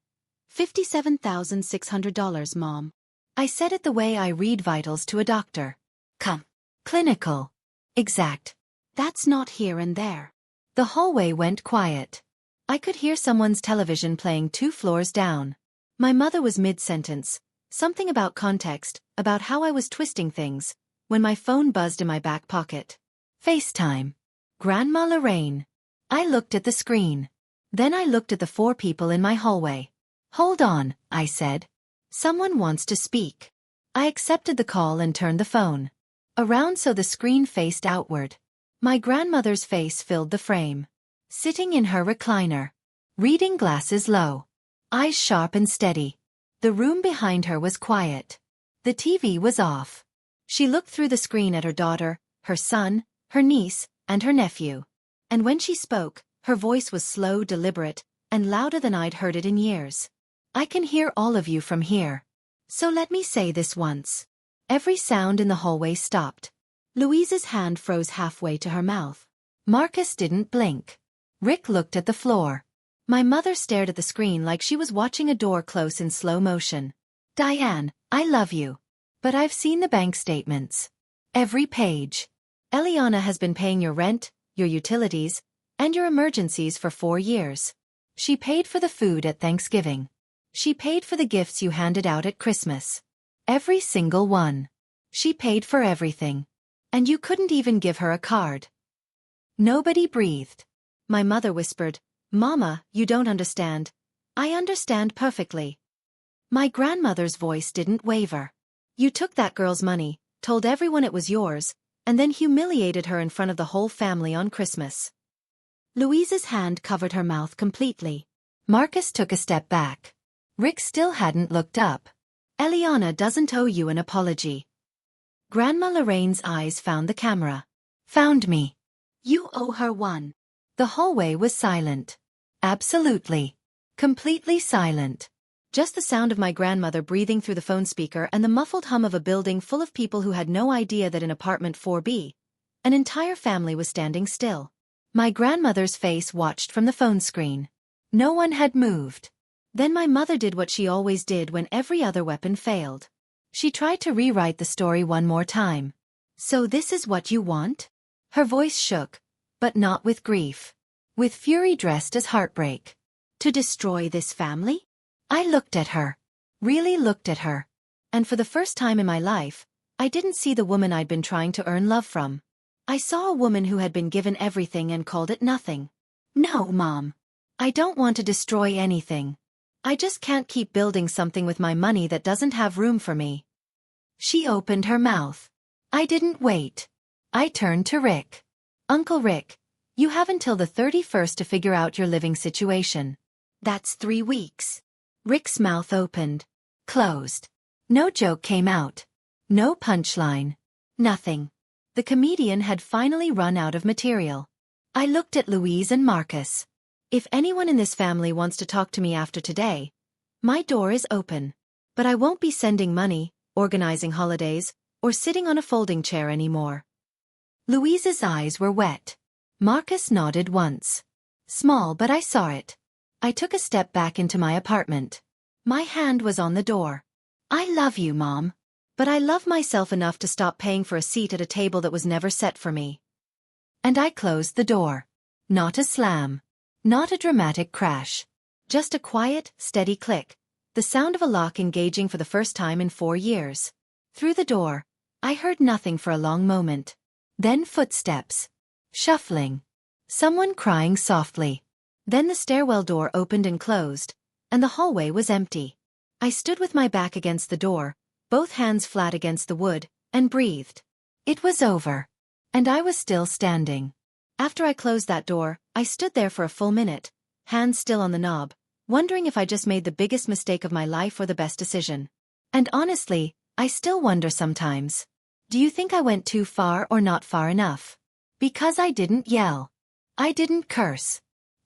$57,600, Mom. I said it the way I read vitals to a doctor. Come. Clinical. Exact. That's not here and there. The hallway went quiet. I could hear someone's television playing 2 floors down. My mother was mid-sentence, something about context, about how I was twisting things, when my phone buzzed in my back pocket. FaceTime. Grandma Lorraine. I looked at the screen. Then I looked at the 4 people in my hallway. Hold on, I said. Someone wants to speak. I accepted the call and turned the phone around so the screen faced outward. My grandmother's face filled the frame. Sitting in her recliner. Reading glasses low. Eyes sharp and steady. The room behind her was quiet. The TV was off. She looked through the screen at her daughter, her son, her niece, and her nephew. And when she spoke, her voice was slow, deliberate, and louder than I'd heard it in years. I can hear all of you from here. So let me say this once. Every sound in the hallway stopped. Louise's hand froze halfway to her mouth. Marcus didn't blink. Rick looked at the floor. My mother stared at the screen like she was watching a door close in slow motion. Diane, I love you. But I've seen the bank statements. Every page. Eliana has been paying your rent, your utilities, and your emergencies for 4 years. She paid for the food at Thanksgiving. She paid for the gifts you handed out at Christmas. Every single one. She paid for everything. And you couldn't even give her a card. Nobody breathed. My mother whispered, "Mama, you don't understand." "I understand perfectly." My grandmother's voice didn't waver. "You took that girl's money, told everyone it was yours, and then humiliated her in front of the whole family on Christmas." Louise's hand covered her mouth completely. Marcus took a step back. Rick still hadn't looked up. "Eliana doesn't owe you an apology." Grandma Lorraine's eyes found the camera. "Found me. You owe her one." The hallway was silent. Absolutely. Completely silent. Just the sound of my grandmother breathing through the phone speaker and the muffled hum of a building full of people who had no idea that in apartment 4B, an entire family was standing still. My grandmother's face watched from the phone screen. No one had moved. Then my mother did what she always did when every other weapon failed. She tried to rewrite the story one more time. "So this is what you want?" Her voice shook, but not with grief. With fury dressed as heartbreak. "To destroy this family?" I looked at her. Really looked at her. And for the first time in my life, I didn't see the woman I'd been trying to earn love from. I saw a woman who had been given everything and called it nothing. "No, Mom. I don't want to destroy anything. I just can't keep building something with my money that doesn't have room for me." She opened her mouth. I didn't wait. I turned to Rick. "Uncle Rick, you have until the 31st to figure out your living situation." "That's 3 weeks." Rick's mouth opened. Closed. No joke came out. No punchline. Nothing. The comedian had finally run out of material. I looked at Louise and Marcus. If anyone in this family wants to talk to me after today, my door is open. But I won't be sending money, organizing holidays, or sitting on a folding chair anymore. Louise's eyes were wet. Marcus nodded once. Small, but I saw it. I took a step back into my apartment. My hand was on the door. "I love you, Mom. But I love myself enough to stop paying for a seat at a table that was never set for me." And I closed the door. Not a slam. Not a dramatic crash. Just a quiet, steady click. The sound of a lock engaging for the first time in 4 years. Through the door, I heard nothing for a long moment. Then footsteps. Shuffling. Someone crying softly. Then the stairwell door opened and closed, and the hallway was empty. I stood with my back against the door, both hands flat against the wood, and breathed. It was over. And I was still standing. After I closed that door, I stood there for a full minute, hands still on the knob, wondering if I just made the biggest mistake of my life or the best decision. And honestly, I still wonder sometimes. Do you think I went too far or not far enough? Because I didn't yell. I didn't curse.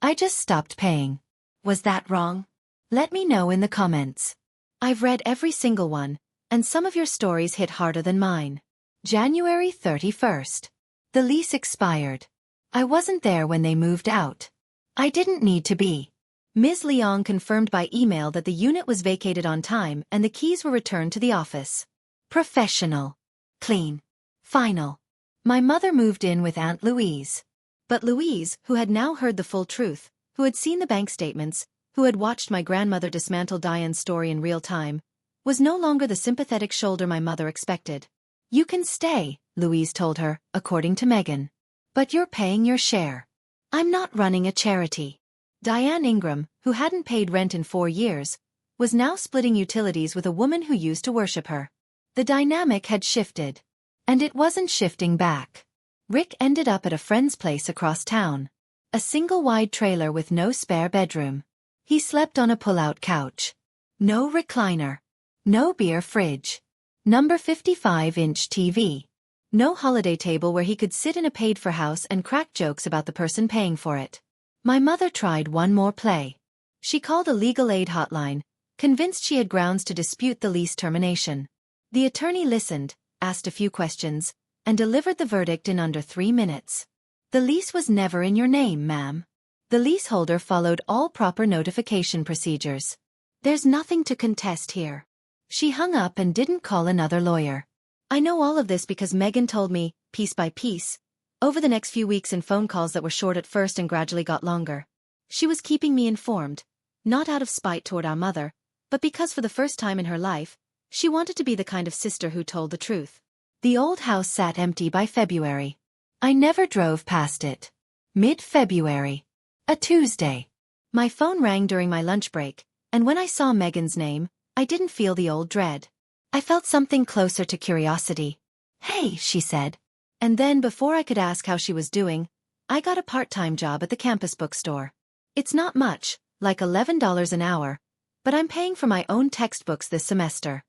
I just stopped paying. Was that wrong? Let me know in the comments. I've read every single one, and some of your stories hit harder than mine. January 31st. The lease expired. I wasn't there when they moved out. I didn't need to be. Ms. Leong confirmed by email that the unit was vacated on time and the keys were returned to the office. Professional. Clean. Final. My mother moved in with Aunt Louise. But Louise, who had now heard the full truth, who had seen the bank statements, who had watched my grandmother dismantle Diane's story in real time, was no longer the sympathetic shoulder my mother expected. "You can stay," Louise told her, according to Megan. "But you're paying your share. I'm not running a charity." Diane Ingram, who hadn't paid rent in 4 years, was now splitting utilities with a woman who used to worship her. The dynamic had shifted. And it wasn't shifting back. Rick ended up at a friend's place across town. A single-wide trailer with no spare bedroom. He slept on a pull-out couch. No recliner. No beer fridge. Number 55-inch TV. No holiday table where he could sit in a paid-for house and crack jokes about the person paying for it. My mother tried one more play. She called a legal aid hotline, convinced she had grounds to dispute the lease termination. The attorney listened, asked a few questions, and delivered the verdict in under 3 minutes. "The lease was never in your name, ma'am. The leaseholder followed all proper notification procedures. There's nothing to contest here." She hung up and didn't call another lawyer. I know all of this because Megan told me, piece by piece, over the next few weeks in phone calls that were short at first and gradually got longer. She was keeping me informed, not out of spite toward our mother, but because for the first time in her life, she wanted to be the kind of sister who told the truth. The old house sat empty by February. I never drove past it. Mid-February. A Tuesday. My phone rang during my lunch break, and when I saw Megan's name, I didn't feel the old dread. I felt something closer to curiosity. "Hey," she said. And then before I could ask how she was doing, I got a part-time job at the campus bookstore. It's not much, like $11 an hour, but I'm paying for my own textbooks this semester.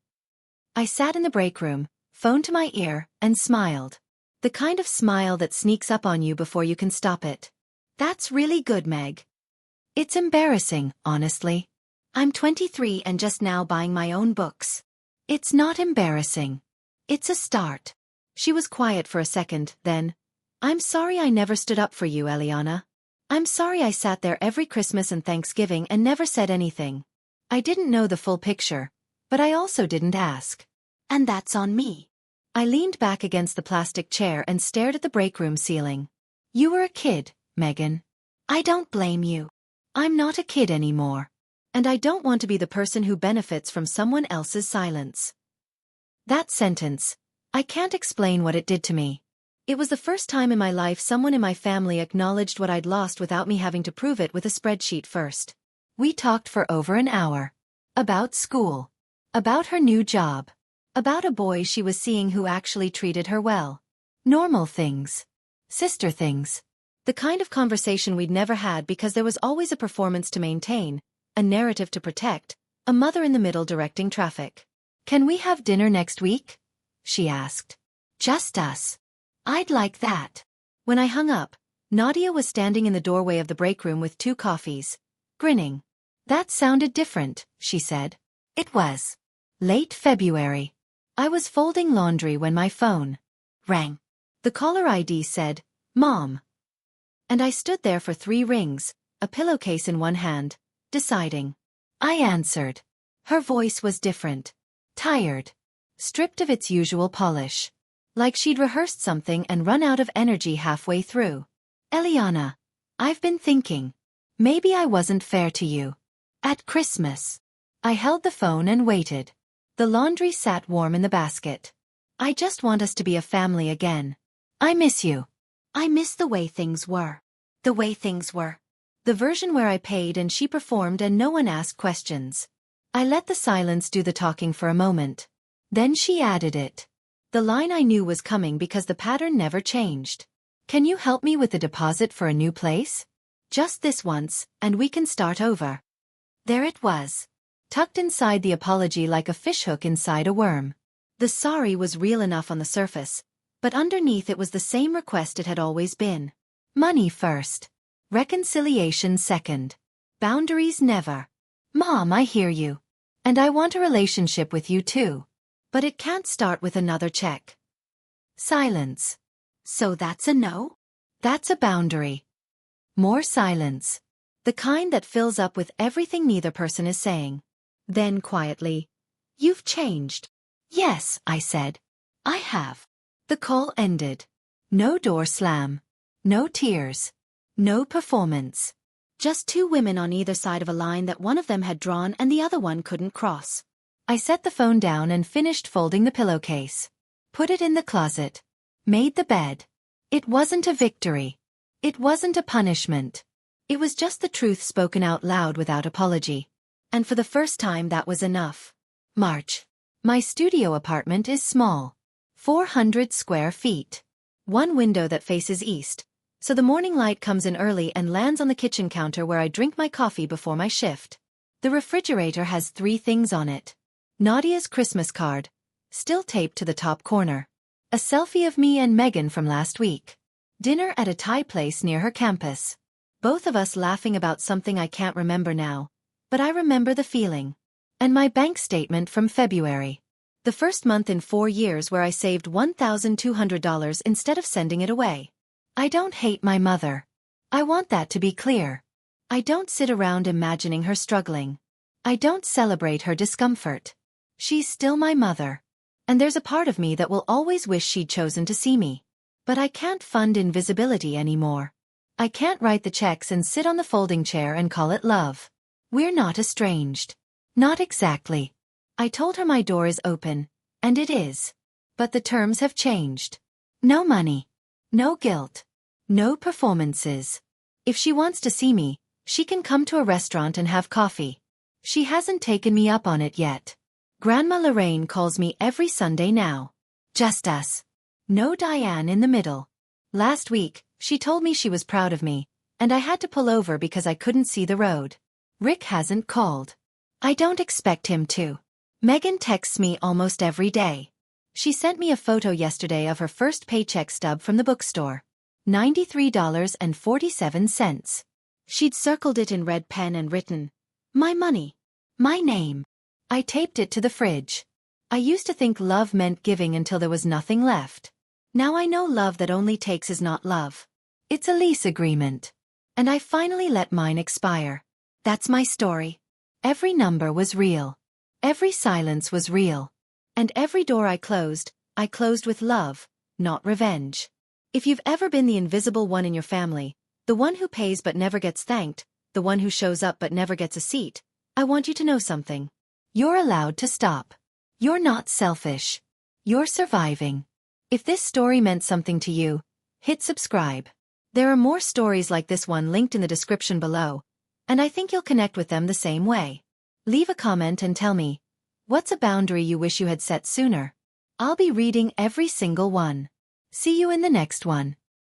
I sat in the break room, phone to my ear, and smiled. The kind of smile that sneaks up on you before you can stop it. That's really good, Meg. It's embarrassing, honestly. I'm 23 and just now buying my own books. It's not embarrassing. It's a start. She was quiet for a second, then, "I'm sorry I never stood up for you, Eliana. I'm sorry I sat there every Christmas and Thanksgiving and never said anything. I didn't know the full picture, but I also didn't ask. And that's on me." I leaned back against the plastic chair and stared at the break room ceiling. "You were a kid, Megan. I don't blame you. I'm not a kid anymore. And I don't want to be the person who benefits from someone else's silence." That sentence, I can't explain what it did to me. It was the first time in my life someone in my family acknowledged what I'd lost without me having to prove it with a spreadsheet first. We talked for over an hour. About school. About her new job. About a boy she was seeing who actually treated her well. Normal things. Sister things. The kind of conversation we'd never had because there was always a performance to maintain, a narrative to protect, a mother in the middle directing traffic. "Can we have dinner next week?" she asked. "Just us." "I'd like that." When I hung up, Nadia was standing in the doorway of the break room with 2 coffees, grinning. "That sounded different," she said. It was. Late February. I was folding laundry when my phone rang. The caller ID said, "Mom." And I stood there for 3 rings, a pillowcase in one hand, deciding. I answered. Her voice was different. Tired. Stripped of its usual polish. Like she'd rehearsed something and run out of energy halfway through. "Eliana, I've been thinking. Maybe I wasn't fair to you. At Christmas." I held the phone and waited. The laundry sat warm in the basket. "I just want us to be a family again. I miss you." I miss the way things were. The way things were. The version where I paid and she performed and no one asked questions. I let the silence do the talking for a moment. Then she added it. The line I knew was coming because the pattern never changed. "Can you help me with the deposit for a new place? Just this once, and we can start over." There it was. Tucked inside the apology like a fishhook inside a worm. The sorry was real enough on the surface, but underneath it was the same request it had always been. Money first. Reconciliation second. Boundaries never. "Mom, I hear you. And I want a relationship with you too. But it can't start with another check." Silence. "So that's a no?" "That's a boundary." More silence. The kind that fills up with everything neither person is saying. Then quietly, "You've changed." "Yes," I said. "I have." The call ended. No door slam. No tears. No performance. Just 2 women on either side of a line that one of them had drawn and the other one couldn't cross. I set the phone down and finished folding the pillowcase. Put it in the closet. Made the bed. It wasn't a victory. It wasn't a punishment. It was just the truth spoken out loud without apology. And for the first time that was enough. March. My studio apartment is small. 400 square feet. 1 window that faces east, so the morning light comes in early and lands on the kitchen counter where I drink my coffee before my shift. The refrigerator has 3 things on it. Nadia's Christmas card, still taped to the top corner. A selfie of me and Megan from last week. Dinner at a Thai place near her campus. Both of us laughing about something I can't remember now, but I remember the feeling. And my bank statement from February. The first month in 4 years where I saved $1,200 instead of sending it away. I don't hate my mother. I want that to be clear. I don't sit around imagining her struggling. I don't celebrate her discomfort. She's still my mother. And there's a part of me that will always wish she'd chosen to see me. But I can't fund invisibility anymore. I can't write the checks and sit on the folding chair and call it love. We're not estranged. Not exactly. I told her my door is open, and it is. But the terms have changed. No money. No guilt. No performances. If she wants to see me, she can come to a restaurant and have coffee. She hasn't taken me up on it yet. Grandma Lorraine calls me every Sunday now. Just us. No Diane in the middle. Last week, she told me she was proud of me, and I had to pull over because I couldn't see the road. Rick hasn't called. I don't expect him to. Megan texts me almost every day. She sent me a photo yesterday of her first paycheck stub from the bookstore. $93.47. She'd circled it in red pen and written, "My money. My name." I taped it to the fridge. I used to think love meant giving until there was nothing left. Now I know love that only takes is not love. It's a lease agreement. And I finally let mine expire. That's my story. Every number was real. Every silence was real. And every door I closed with love, not revenge. If you've ever been the invisible one in your family, the one who pays but never gets thanked, the one who shows up but never gets a seat, I want you to know something. You're allowed to stop. You're not selfish. You're surviving. If this story meant something to you, hit subscribe. There are more stories like this one linked in the description below, and I think you'll connect with them the same way. Leave a comment and tell me, what's a boundary you wish you had set sooner? I'll be reading every single one. See you in the next one.